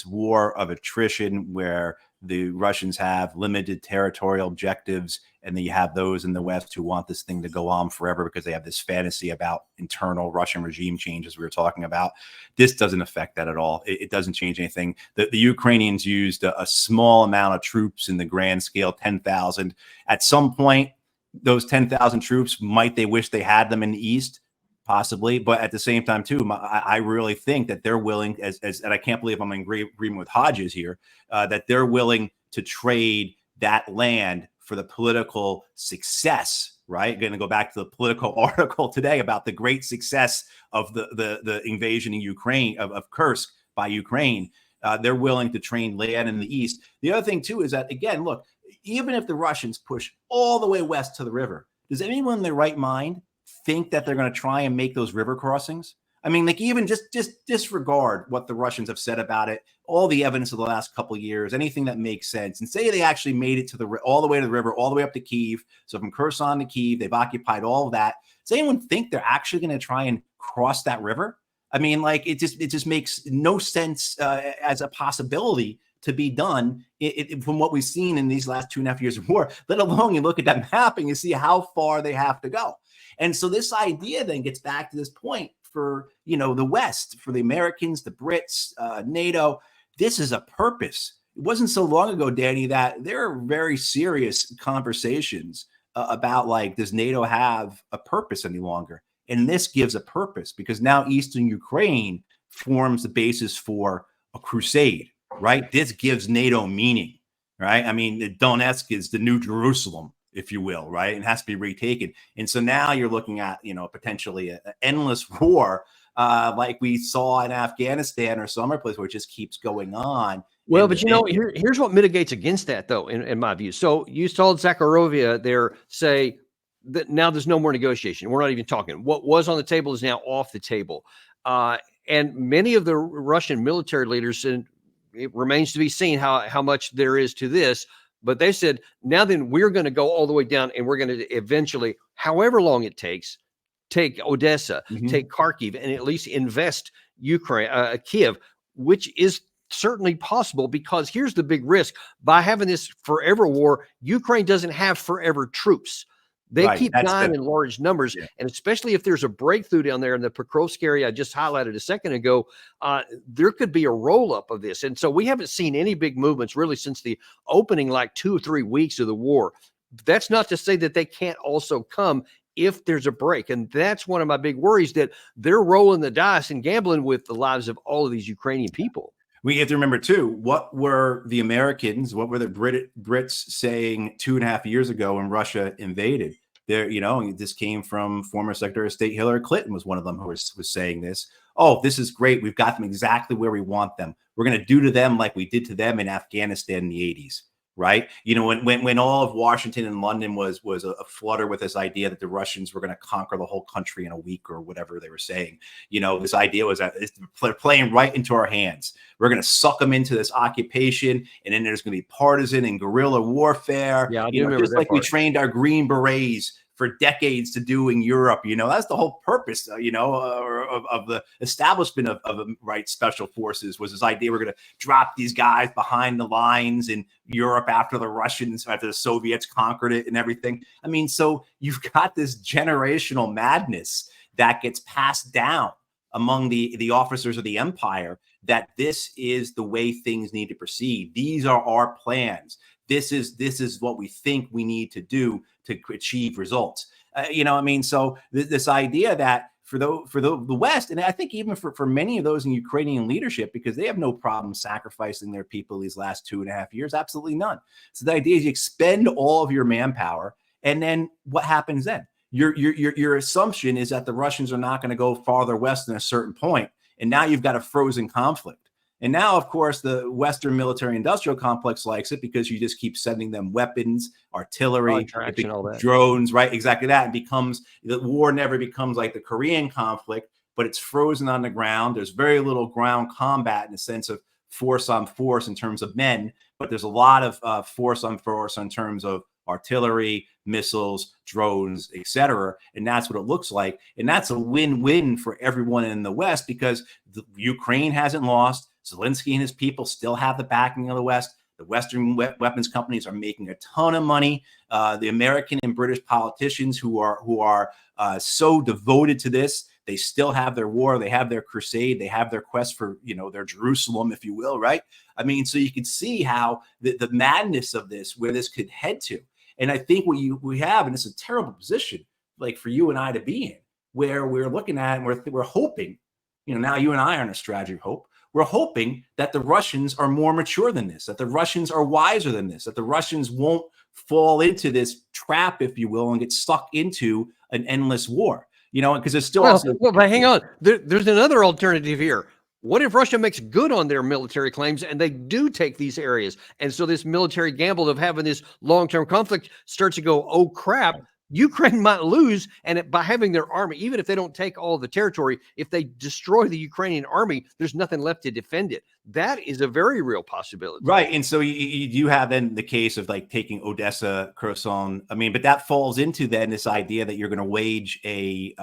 war of attrition where the Russians have limited territorial objectives, and then you have those in the West who want this thing to go on forever because they have this fantasy about internal Russian regime changes we were talking about. This doesn't affect that at all. It doesn't change anything. The Ukrainians used a small amount of troops in the grand scale, 10,000. At some point, those 10,000 troops, might they wish they had them in the East? Possibly, but at the same time, too, I really think that they're willing, and I can't believe I'm in agreement with Hodges here, that they're willing to trade that land for the political success. Right, going to go back to the political article today about the great success of the invasion in Ukraine of Kursk by Ukraine. They're willing to trade land in the East. The other thing, too, is that, again, look, even if the Russians push all the way west to the river, does anyone in their right mind think that they're going to try and make those river crossings? I mean, like, even just disregard what the Russians have said about it, all the evidence of the last couple of years, anything that makes sense, and say they actually made it to all the way to the river, all the way up to Kyiv. So from Kherson to Kyiv, they've occupied all of that. Does anyone think they're actually going to try and cross that river? I mean, like, it just makes no sense as a possibility to be done from what we've seen in these last 2.5 years of war, let alone you look at that map and you see how far they have to go. And so this idea then gets back to this point for, the West, for the Americans, the Brits, NATO. This is a purpose. It wasn't so long ago, Danny, that there are very serious conversations about, like, does NATO have a purpose any longer? And this gives a purpose, because now Eastern Ukraine forms the basis for a crusade, right? This gives NATO meaning, right? I mean, the Donetsk is the new Jerusalem, if you will, right? It has to be retaken. And so now you're looking at, potentially an endless war like we saw in Afghanistan or some other place where it just keeps going on. Well, but here's what mitigates against that, though, in my view. So you saw Zakharovia there say that now there's no more negotiation. We're not even talking. What was on the table is now off the table. And many of the Russian military leaders, and it remains to be seen how much there is to this, but they said, now then we're going to go all the way down, and we're going to eventually, however long it takes, take Odessa, take Kharkiv, and at least invest Kiev, which is certainly possible, because here's the big risk. By having this forever war, Ukraine doesn't have forever troops. They keep dying in large numbers. Yeah. And especially if there's a breakthrough down there in the Pokrovsk area I just highlighted a second ago, there could be a roll-up of this. And so we haven't seen any big movements really since the opening, like 2 or 3 weeks of the war. That's not to say that they can't also come if there's a break. And that's one of my big worries, that they're rolling the dice and gambling with the lives of all of these Ukrainian people. We have to remember too, what were the Americans, what were the Brits saying 2.5 years ago when Russia invaded? There, this came from former Secretary of State Hillary Clinton was one of them who was saying this. Oh, this is great. We've got them exactly where we want them. We're going to do to them like we did to them in Afghanistan in the 80s. Right. When all of Washington and London was a flutter with this idea that the Russians were going to conquer the whole country in a week or whatever they were saying, this idea was that they're playing right into our hands. We're going to suck them into this occupation. And then there's going to be partisan and guerrilla warfare. Yeah, I do remember just that like part. we trained our Green Berets for decades to do in Europe. That's the whole purpose, of the establishment of special forces, was this idea we're going to drop these guys behind the lines in Europe after the Soviets conquered it and everything. I mean, so you've got this generational madness that gets passed down among the officers of the empire, that this is the way things need to proceed. These are our plans. This is what we think we need to do to achieve results. So this idea that for the West, and I think even for many of those in Ukrainian leadership, because they have no problem sacrificing their people these last 2.5 years, absolutely none. So the idea is you expend all of your manpower, and then what happens then? Your assumption is that the Russians are not going to go farther west than a certain point, and now you've got a frozen conflict. And now, of course, the Western military-industrial complex likes it because you just keep sending them weapons, artillery, all that. drones, right? Exactly that. And the war never becomes like the Korean conflict, but it's frozen on the ground. There's very little ground combat in the sense of force on force in terms of men, but there's a lot of force on force in terms of artillery, missiles, drones, etc. And that's what it looks like. And that's a win-win for everyone in the West, because Ukraine hasn't lost. Zelensky and his people still have the backing of the West. The Western weapons companies are making a ton of money. The American and British politicians who are so devoted to this, they still have their war. They have their crusade. They have their quest for, their Jerusalem, if you will, right? I mean, so you can see how the madness of this, where this could head to. And I think what we have, and it's a terrible position, like for you and I to be in, where we're looking at and we're hoping, now you and I are in a strategy of hope. We're hoping that the Russians are more mature than this, that the Russians are wiser than this, that the Russians won't fall into this trap, if you will, and get stuck into an endless war. Because there's still but hang on. There's another alternative here. What if Russia makes good on their military claims and they do take these areas? And so this military gamble of having this long-term conflict starts to go, oh, crap, Ukraine might lose. And by having their army, even if they don't take all the territory, if they destroy the Ukrainian army, there's nothing left to defend it. That is a very real possibility. Right. And so you do have then the case of like taking Odessa, Kherson. I mean, but that falls into then this idea that you're going to wage the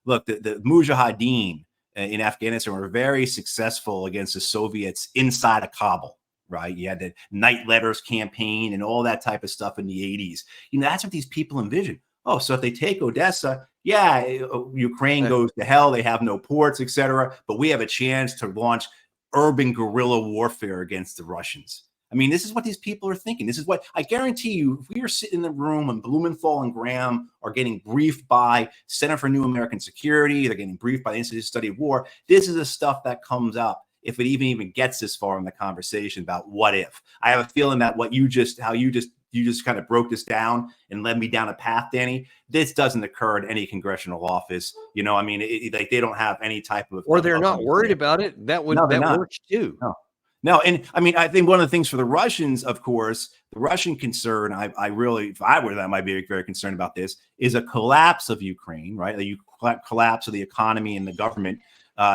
Mujahideen in Afghanistan were very successful against the Soviets inside of Kabul, right? You had the Night Letters campaign and all that type of stuff in the 80s. That's what these people envision. Oh, so if they take Odessa, Ukraine goes to hell. They have no ports, etc. But we have a chance to launch urban guerrilla warfare against the Russians. I mean, this is what these people are thinking. This is what I guarantee you, if we are sitting in the room and Blumenthal and Graham are getting briefed by Center for New American Security, they're getting briefed by the Institute of Study of War, this is the stuff that comes up if it even gets this far in the conversation about what if. I have a feeling that you just kind of broke this down and led me down a path, Danny. This doesn't occur in any congressional office. They don't have any type of, or they're not worried about it. That works too. No, and I mean, I think one of the things for the Russians, of course, the Russian concern, I really, if I were them, I'd be very concerned about this, is a collapse of Ukraine, right? The collapse of the economy and the government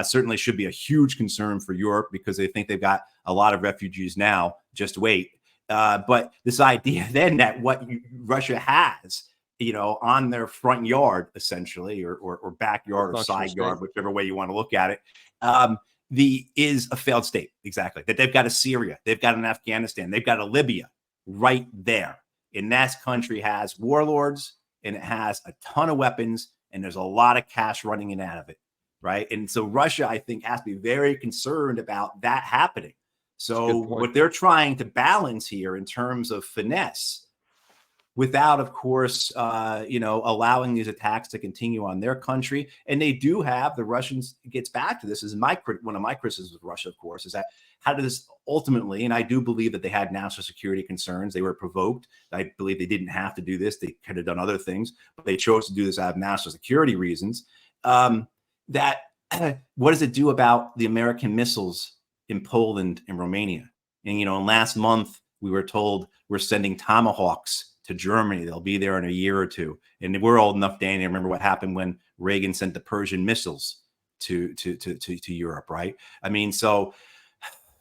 certainly should be a huge concern for Europe, because they think they've got a lot of refugees now. Just wait. But this idea then that what Russia has, on their front yard, essentially, or backyard or side yard, whichever way you want to look at it, is a failed state. Exactly. That they've got a Syria, they've got an Afghanistan, they've got a Libya right there. And that country has warlords, and it has a ton of weapons, and there's a lot of cash running in and out of it. Right. And so Russia, I think, has to be very concerned about that happening. So what they're trying to balance here in terms of finesse without, of course, allowing these attacks to continue on their country. And they do have, the Russians, gets back to this, is one of my criticisms of Russia, of course, is that how did this ultimately, and I do believe that they had national security concerns. They were provoked. I believe they didn't have to do this. They could have done other things, but they chose to do this out of national security reasons. That what does it do about the American missiles in Poland and Romania? And, last month we were told we're sending Tomahawks to Germany. They'll be there in a year or two. And we're old enough, Danny, to remember what happened when Reagan sent the Persian missiles to Europe, right? I mean, so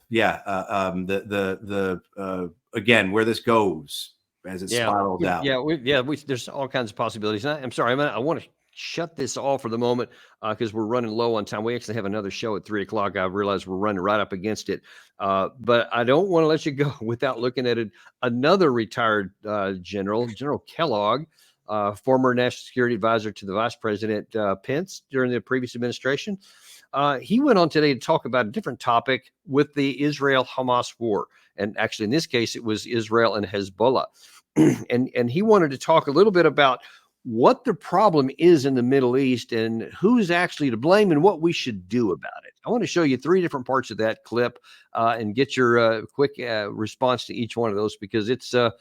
yeah, again, where this goes as it spirals out. There's all kinds of possibilities. And I'm sorry, I want to shut this off for the moment because we're running low on time. We actually have another show at 3:00. I realize we're running right up against it, but I don't want to let you go without looking at it. Another retired General Kellogg, former national security advisor to the Vice President Pence during the previous administration. He went on today to talk about a different topic with the Israel-Hamas war. And actually, in this case, it was Israel and Hezbollah. and he wanted to talk a little bit about what the problem is in the Middle East and who's actually to blame and what we should do about it. I want to show you 3 different parts of that clip and get your quick response to each one of those, because it's a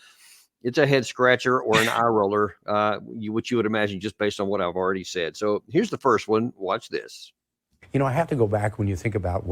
head scratcher or an eye roller, which you would imagine just based on what I've already said. So here's the first one. Watch this. I have to go back when you think about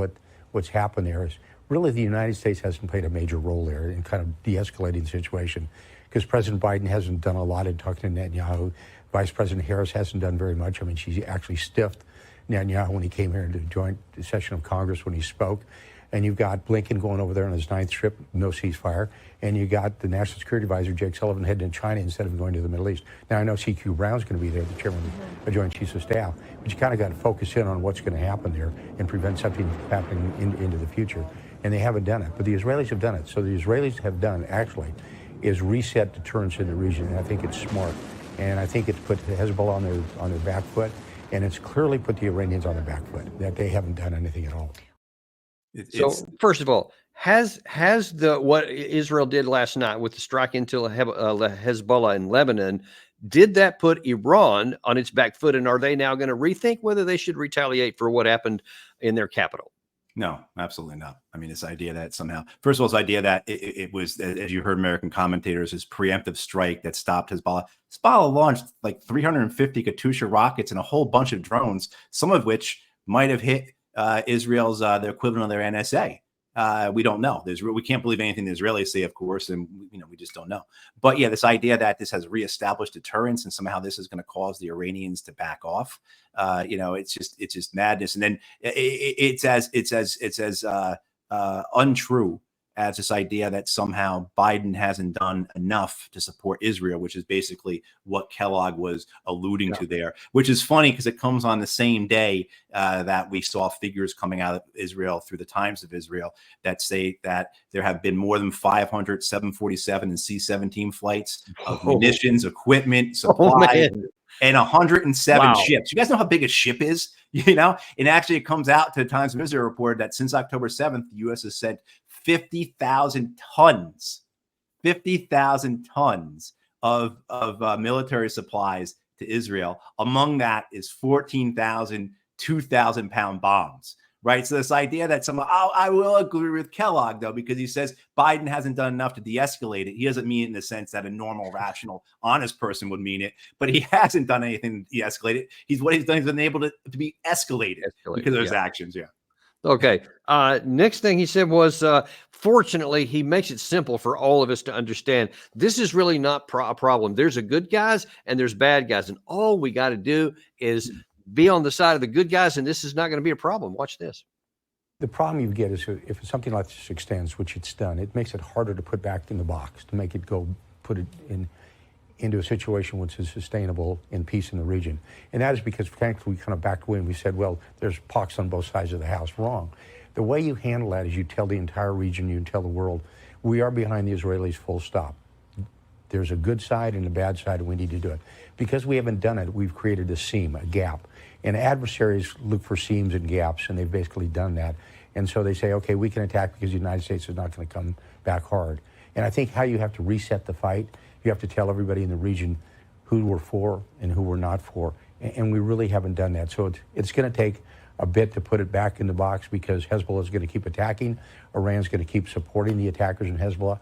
what's happened there is really the United States hasn't played a major role there in kind of de-escalating the situation, because President Biden hasn't done a lot in talking to Netanyahu. Vice President Harris hasn't done very much. I mean, she actually stiffed Netanyahu when he came here to the joint session of Congress when he spoke. And you've got Blinken going over there on his 9th trip, no ceasefire. And you got the National Security Advisor, Jake Sullivan, heading to China instead of going to the Middle East. Now, I know C.Q. Brown's going to be there, the chairman of Joint Chiefs of Staff. But you kind of got to focus in on what's going to happen there and prevent something from happening into the future. And they haven't done it. But the Israelis have done it. So the Israelis have done, actually, is reset deterrence in the region. And I think it's smart. And I think it's put Hezbollah on their back foot. And it's clearly put the Iranians on their back foot, that they haven't done anything at all. So first of all, has what Israel did last night with the strike into Hezbollah in Lebanon, did that put Iran on its back foot? And are they now going to rethink whether they should retaliate for what happened in their capital? No, absolutely not. I mean, this idea that somehow, first of all, this idea that it was, as you heard American commentators, this preemptive strike that stopped Hezbollah. Hezbollah launched like 350 Katyusha rockets and a whole bunch of drones, some of which might have hit Israel's the equivalent of their NSA. We don't know. We can't believe anything the Israelis say, of course, and we just don't know. But yeah, this idea that this has reestablished deterrence and somehow this is going to cause the Iranians to back off, it's just madness. And then it's as untrue as this idea that somehow Biden hasn't done enough to support Israel, which is basically what Kellogg was alluding to there, which is funny because it comes on the same day that we saw figures coming out of Israel through the Times of Israel that say that there have been more than 500 747 and C-17 flights of munitions, equipment, supplies, and 107 ships. You guys know how big a ship is? And actually it comes out to the Times of Israel report that since October 7th, the U.S. has sent 50,000 tons of military supplies to Israel. Among that is 14,000 2,000-pound bombs, right? So this idea that I will agree with Kellogg, though, because he says Biden hasn't done enough to de-escalate it. He doesn't mean it in the sense that a normal, rational, honest person would mean it, but he hasn't done anything to de-escalate it. What he's done, he's been able to be escalated because of his actions, Okay. Next thing he said was, fortunately, he makes it simple for all of us to understand. This is really not a problem. There's a good guys and there's bad guys. And all we got to do is be on the side of the good guys. And this is not going to be a problem. Watch this. The problem you get is if something like this extends, which it's done, it makes it harder to put back in the box, to make it put it into a situation which is sustainable in peace in the region. And that is because, frankly, we kind of backed away and we said, well, there's pox on both sides of the house. Wrong. The way you handle that is you tell the entire region, you tell the world, we are behind the Israelis, full stop. There's a good side and a bad side, and we need to do it. Because we haven't done it, we've created a seam, a gap. And adversaries look for seams and gaps, and they've basically done that. And so they say, okay, we can attack because the United States is not going to come back hard. And I think how you have to reset the fight You have to tell everybody in the region who we're for and who we're not for. And we really haven't done that. So it's going to take a bit to put it back in the box because Hezbollah is going to keep attacking. Iran's going to keep supporting the attackers in Hezbollah.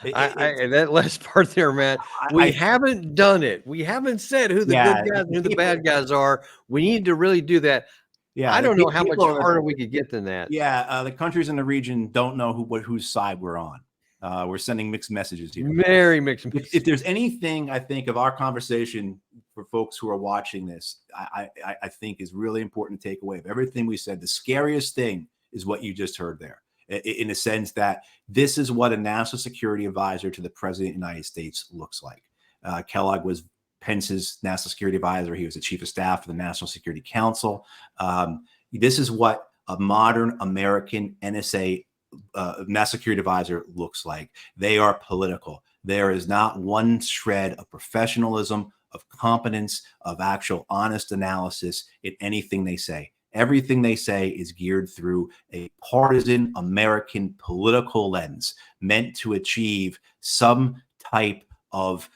That last part there, Matt, we haven't done it. We haven't said who the good guys and who the bad guys are. We need to really do that. Yeah, I don't know how much harder we could get than that. Yeah, the countries in the region don't know whose side we're on. We're sending mixed messages here. Very mixed messages. If there's anything I think of our conversation for folks who are watching this, I think is really important to take away of everything we said. The scariest thing is what you just heard there, in the sense that this is what a national security advisor to the president of the United States looks like. Kellogg was Pence's national security advisor. He was the chief of staff for the National Security Council. This is what a modern American NSA national security advisor looks like. They are political. There is not one shred of professionalism, of competence, of actual honest analysis in anything they say. Everything they say is geared through a partisan American political lens meant to achieve some type of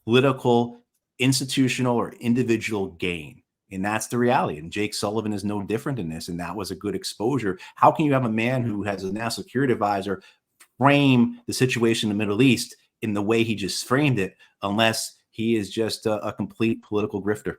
political, institutional, or individual gain. And that's the reality. And Jake Sullivan is no different in this. And that was a good exposure. How can you have a man who has a national security advisor frame the situation in the Middle East in the way he just framed it, unless he is just a complete political grifter?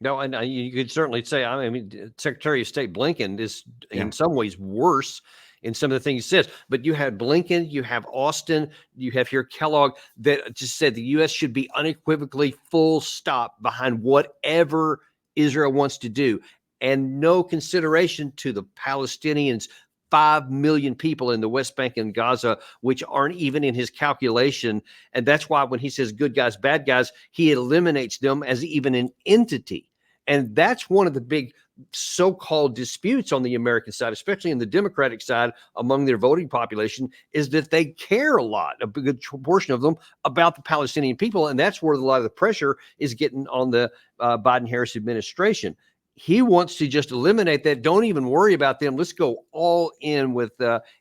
No, and you could certainly say, I mean, Secretary of State Blinken is in some ways worse in some of the things he says. But you have Blinken, you have Austin, you have here Kellogg that just said the U.S. should be unequivocally full stop behind whatever Israel wants to do, and no consideration to the Palestinians, 5 million people in the West Bank and Gaza, which aren't even in his calculation. And that's why when he says good guys, bad guys, he eliminates them as even an entity. And that's one of the big so-called disputes on the American side, especially in the Democratic side among their voting population, is that they care a lot, a good portion of them, about the Palestinian people. And that's where a lot of the pressure is getting on the Biden-Harris administration. He wants to just eliminate that. Don't even worry about them. Let's go all in with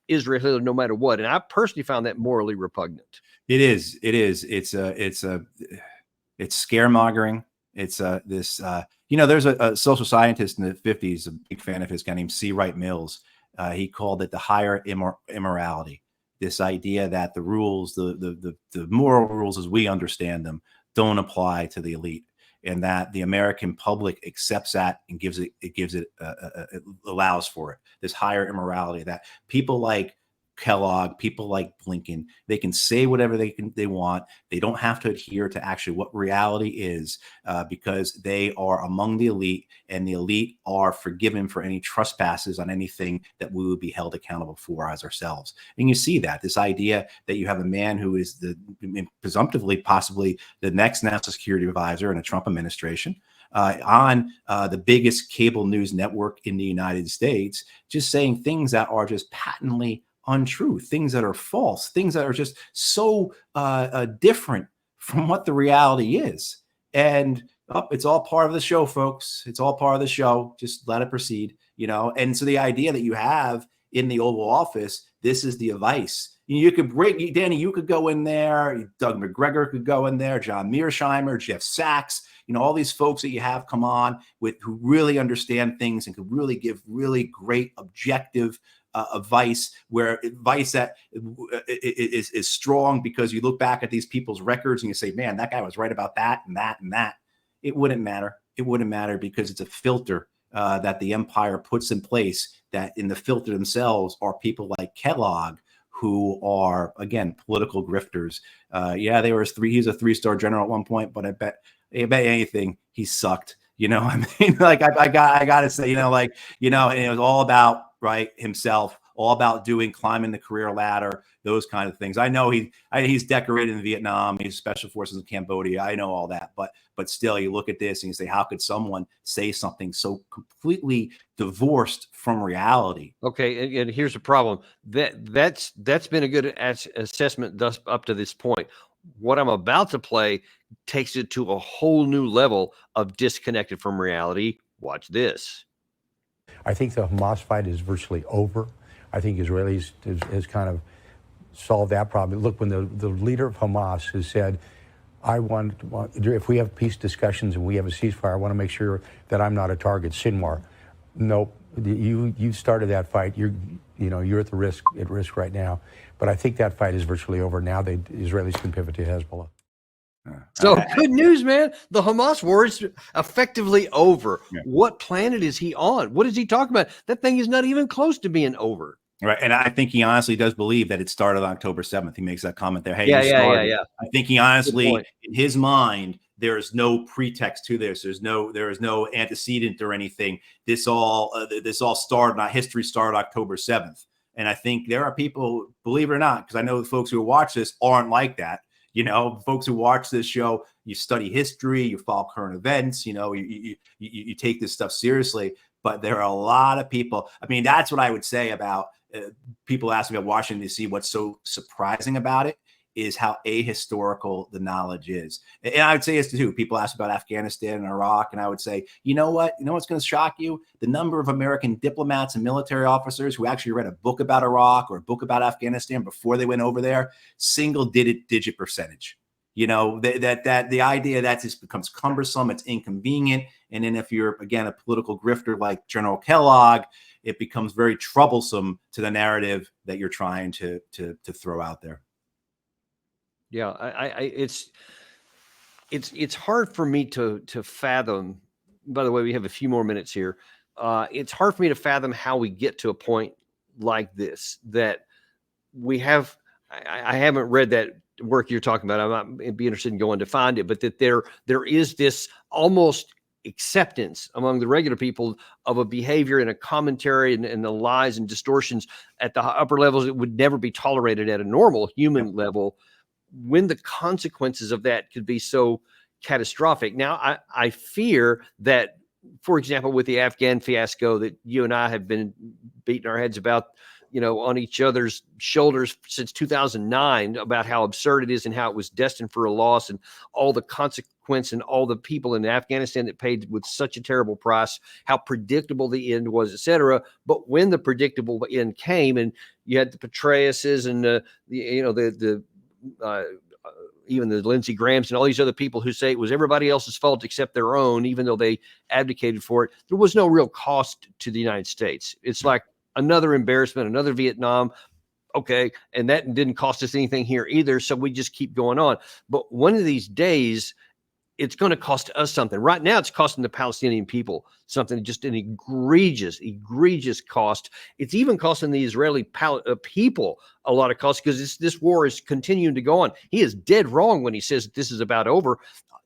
Israel no matter what. And I personally found that morally repugnant. It is. It is. It's scaremongering. It's there's a social scientist in the 50s, a big fan of his, guy named C. Wright Mills. He called it the higher immorality. This idea that the rules, the moral rules as we understand them, don't apply to the elite, and that the American public accepts that and it allows for it. This higher immorality that people like Kellogg, people like Blinken, they can say whatever they want. They don't have to adhere to actually what reality is, because they are among the elite, and the elite are forgiven for any trespasses on anything that we would be held accountable for as ourselves. And you see that this idea that you have a man who is presumptively possibly the next national security advisor in a Trump administration, on the biggest cable news network in the United States, just saying things that are just patently untrue, things that are false, things that are just so different from what the reality is. And it's all part of the show, folks. It's all part of the show. Just let it proceed, And so the idea that you have in the Oval Office, this is the advice. You could bring Danny. You could go in there. Doug McGregor could go in there. John Mearsheimer, Jeff Sachs. All these folks that you have come on with who really understand things and could really give really great objective advice that is strong, because you look back at these people's records and you say, man, that guy was right about that and that and that. It wouldn't matter. It wouldn't matter, because it's a filter that the empire puts in place, that in the filter themselves are people like Kellogg, who are, again, political grifters. He was a 3-star general at one point, but I bet anything he sucked. I mean, like I got to say, and it was all about himself, all about climbing the career ladder, those kind of things. I know he's decorated in Vietnam, he's special forces in Cambodia. I know all that, but still, you look at this and you say, how could someone say something so completely divorced from reality? Okay, and here's the problem. That's been a good assessment thus up to this point. What I'm about to play takes it to a whole new level of disconnected from reality. Watch this. I think the Hamas fight is virtually over. I think Israelis has kind of solve that problem. Look, when the leader of Hamas has said, if we have peace discussions and we have a ceasefire, I want to make sure that I'm not a target. Sinwar, nope. You started that fight. You're at risk right now. But I think that fight is virtually over now. The Israelis can pivot to Hezbollah. So good news, man. The Hamas war is effectively over. Yeah. What planet is he on? What is he talking about? That thing is not even close to being over. Right. And I think he honestly does believe that it started on October 7th. He makes that comment there. Hey, Yeah. I think he honestly, in his mind, there is no pretext to this. There is no antecedent or anything. This all started, history started October 7th. And I think there are people, believe it or not, because I know the folks who watch this aren't like that. Folks who watch this show, you study history, you follow current events, you take this stuff seriously. But there are a lot of people. I mean, that's what I would say about people asking about Washington, D.C. What's so surprising about it is how ahistorical the knowledge is. And I would say this too. People ask about Afghanistan and Iraq, and I would say, you know what's going to shock you? The number of American diplomats and military officers who actually read a book about Iraq or a book about Afghanistan before they went over there, single-digit percentage. That the idea that this becomes cumbersome, it's inconvenient. And then if you're, again, a political grifter like General Kellogg, it becomes very troublesome to the narrative that you're trying to throw out there. Yeah, it's hard for me to fathom. By the way, we have a few more minutes here. It's hard for me to fathom how we get to a point like this, that we have. I haven't read that work you're talking about. I'd be interested in going to find it, but that there is this almost acceptance among the regular people of a behavior and a commentary and the lies and distortions at the upper levels that would never be tolerated at a normal human level, when the consequences of that could be so catastrophic. Now, I fear that, for example, with the Afghan fiasco that you and I have been beating our heads about, on each other's shoulders since 2009, about how absurd it is and how it was destined for a loss, and all the consequence and all the people in Afghanistan that paid with such a terrible price, how predictable the end was, et cetera. But when the predictable end came, and you had the Petraeuses and even the Lindsey Grahams and all these other people who say it was everybody else's fault except their own, even though they advocated for it, there was no real cost to the United States. It's like another embarrassment, another Vietnam. Okay. And that didn't cost us anything here either. So we just keep going on. But one of these days, it's going to cost us something. Right now, it's costing the Palestinian people something, just an egregious cost. It's even costing the Israeli people a lot of cost, because this war is continuing to go on. He is dead wrong when he says that this is about over.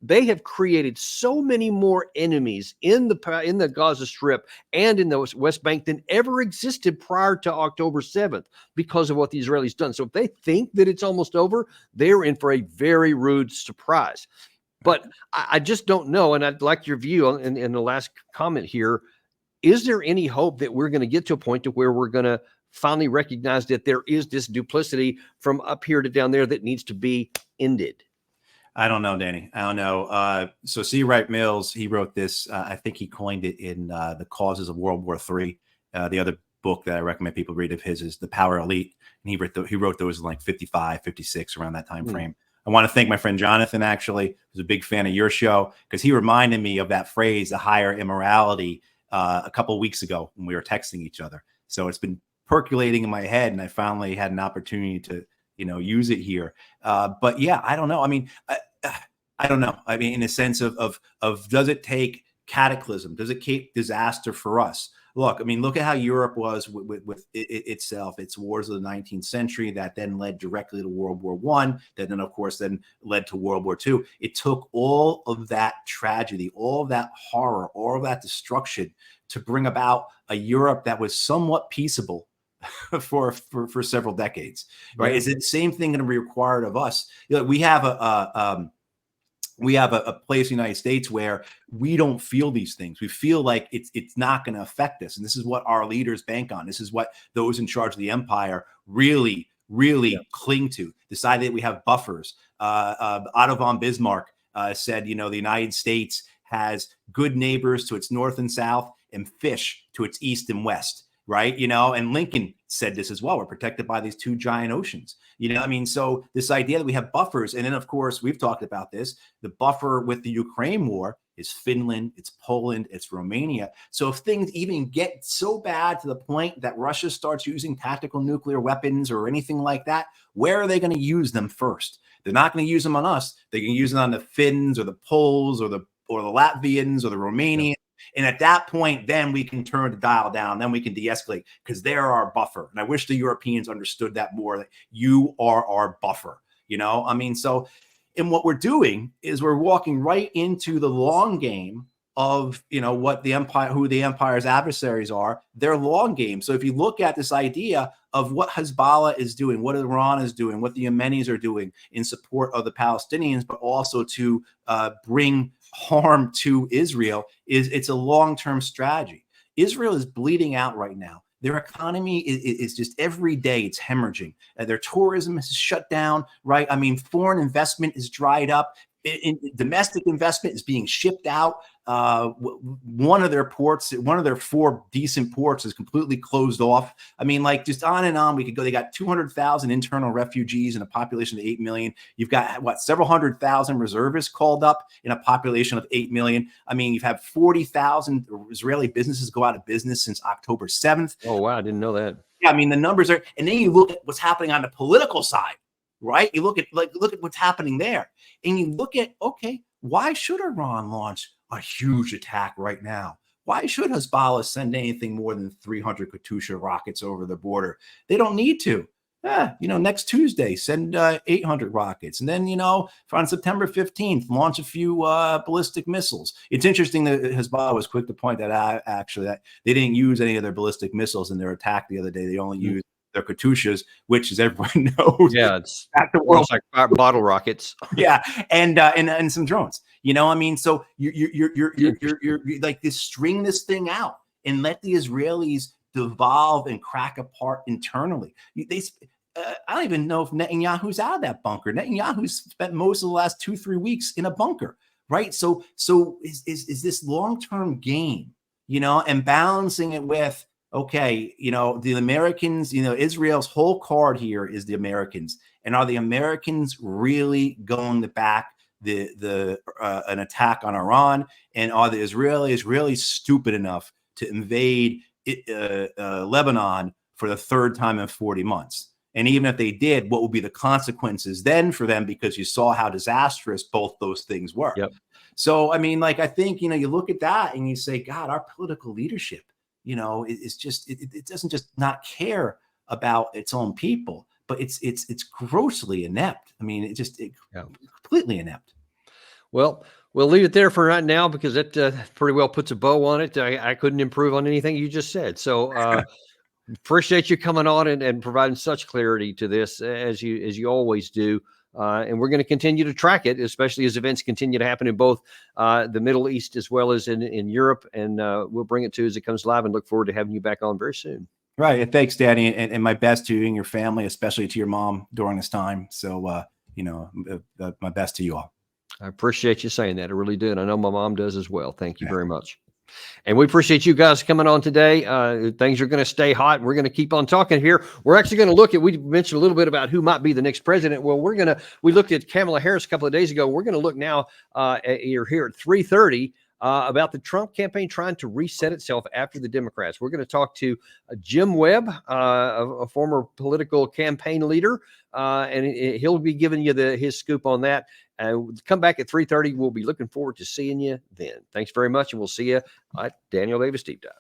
They have created so many more enemies in the Gaza Strip and in the West Bank than ever existed prior to October 7th because of what the Israelis done. So if they think that it's almost over, they're in for a very rude surprise. But I just don't know, and I'd like your view in the last comment here. Is there any hope that we're going to get to a point to where we're going to finally recognize that there is this duplicity from up here to down there that needs to be ended? I don't know, Danny. I don't know. So C. Wright Mills, he wrote this. I think he coined it in The Causes of World War III. The other book that I recommend people read of his is The Power Elite. And he wrote those in like 55, 56, around that time frame. I want to thank my friend Jonathan, actually, who's a big fan of your show, because he reminded me of that phrase, the higher immorality, a couple of weeks ago when we were texting each other. So it's been percolating in my head, and I finally had an opportunity to, use it here. But yeah, I don't know. I mean, I don't know. I mean, in the sense of does it take cataclysm? Does it take disaster for us? Look, I mean, look at how Europe was with itself, its wars of the 19th century that then led directly to World War I, that then, of course, then led to World War II. It took all of that tragedy, all of that horror, all of that destruction to bring about a Europe that was somewhat peaceable for several decades, right? Yeah. Is it the same thing going to be required of us? We have a place in the United States where we don't feel these things. We feel like it's not going to affect us. And this is what our leaders bank on. This is what those in charge of the empire really cling to. This idea that we have buffers. Otto von Bismarck said, the United States has good neighbors to its north and south and fish to its east and west. right? And Lincoln said this as well. We're protected by these two giant oceans. I mean, so this idea that we have buffers, and then of course we've talked about this, the buffer with the Ukraine war is Finland, it's Poland, it's Romania. So if things even get so bad to the point that Russia starts using tactical nuclear weapons or anything like that, where are they going to use them first? They're not going to use them on us. They can use them on the Finns or the Poles or the Latvians or the Romanians. And at that point, then we can turn the dial down. Then we can de-escalate because they're our buffer. And I wish the Europeans understood that more, that you are our buffer. I mean, so, and what we're doing is we're walking right into the long game of, what the empire, who the empire's adversaries are, their long game. So if you look at this idea of what Hezbollah is doing, what Iran is doing, what the Yemenis are doing in support of the Palestinians, but also to bring harm to Israel, it's a long-term strategy. Israel is bleeding out right now. Their economy is just every day it's hemorrhaging. Their tourism is shut down, right? I mean, foreign investment is dried up. Domestic investment is being shipped out. One of their ports, one of their 4 decent ports is completely closed off. I mean, like just on and on we could go. They got 200,000 internal refugees in a population of 8 million. You've got several 100,000 reservists called up in a population of 8 million. I mean, you've had 40,000 Israeli businesses go out of business since October 7th. Oh, wow. I didn't know that. Yeah, I mean, the numbers are, and then you look at what's happening on the political side, right? You look at what's happening there, and you look at, okay, why should Iran launch a huge attack right now? Why should Hezbollah send anything more than 300 Katyusha rockets over the border? They don't need to. Next Tuesday, send 800 rockets. And then, on September 15th, launch a few ballistic missiles. It's interesting that Hezbollah was quick to point that out, actually, that they didn't use any of their ballistic missiles in their attack the other day. They only used their Katyushas, which, as everyone knows, it's like bottle rockets. Yeah, and some drones. I mean, so you're like this, string this thing out and let the Israelis devolve and crack apart internally. I don't even know if Netanyahu's out of that bunker. Netanyahu's spent most of the last 2-3 weeks in a bunker, right? So is this long-term game, and balancing it with, okay, the Americans, Israel's whole card here is the Americans. And are the Americans really going to back an attack on Iran? And are the Israelis really stupid enough to invade Lebanon for the 3rd time in 40 months? And even if they did, what would be the consequences then for them? Because you saw how disastrous both those things were. Yep. So, I mean, like, I think, you look at that and you say, God, our political leadership, it's just, it doesn't just not care about its own people, but it's grossly inept. I mean, completely inept. Well, we'll leave it there for right now because that pretty well puts a bow on it. I couldn't improve on anything you just said. So appreciate you coming on and providing such clarity to this as you always do. And we're going to continue to track it, especially as events continue to happen in both the Middle East as well as in Europe. And we'll bring it to you as it comes live and look forward to having you back on very soon. Right. And thanks, Danny. And my best to you and your family, especially to your mom during this time. So, my best to you all. I appreciate you saying that. I really do. And I know my mom does as well. Thank you very much. And we appreciate you guys coming on today. Things are going to stay hot. We're going to keep on talking here. We're actually going to look at, we mentioned a little bit about who might be the next president. Well, we looked at Kamala Harris a couple of days ago. We're going to look now here at 3:30 about the Trump campaign trying to reset itself after the Democrats. We're going to talk to Jim Webb, a former political campaign leader, and he'll be giving you his scoop on that. Come back at 3:30. We'll be looking forward to seeing you then. Thanks very much, and we'll see you at Daniel Davis Deep Dive.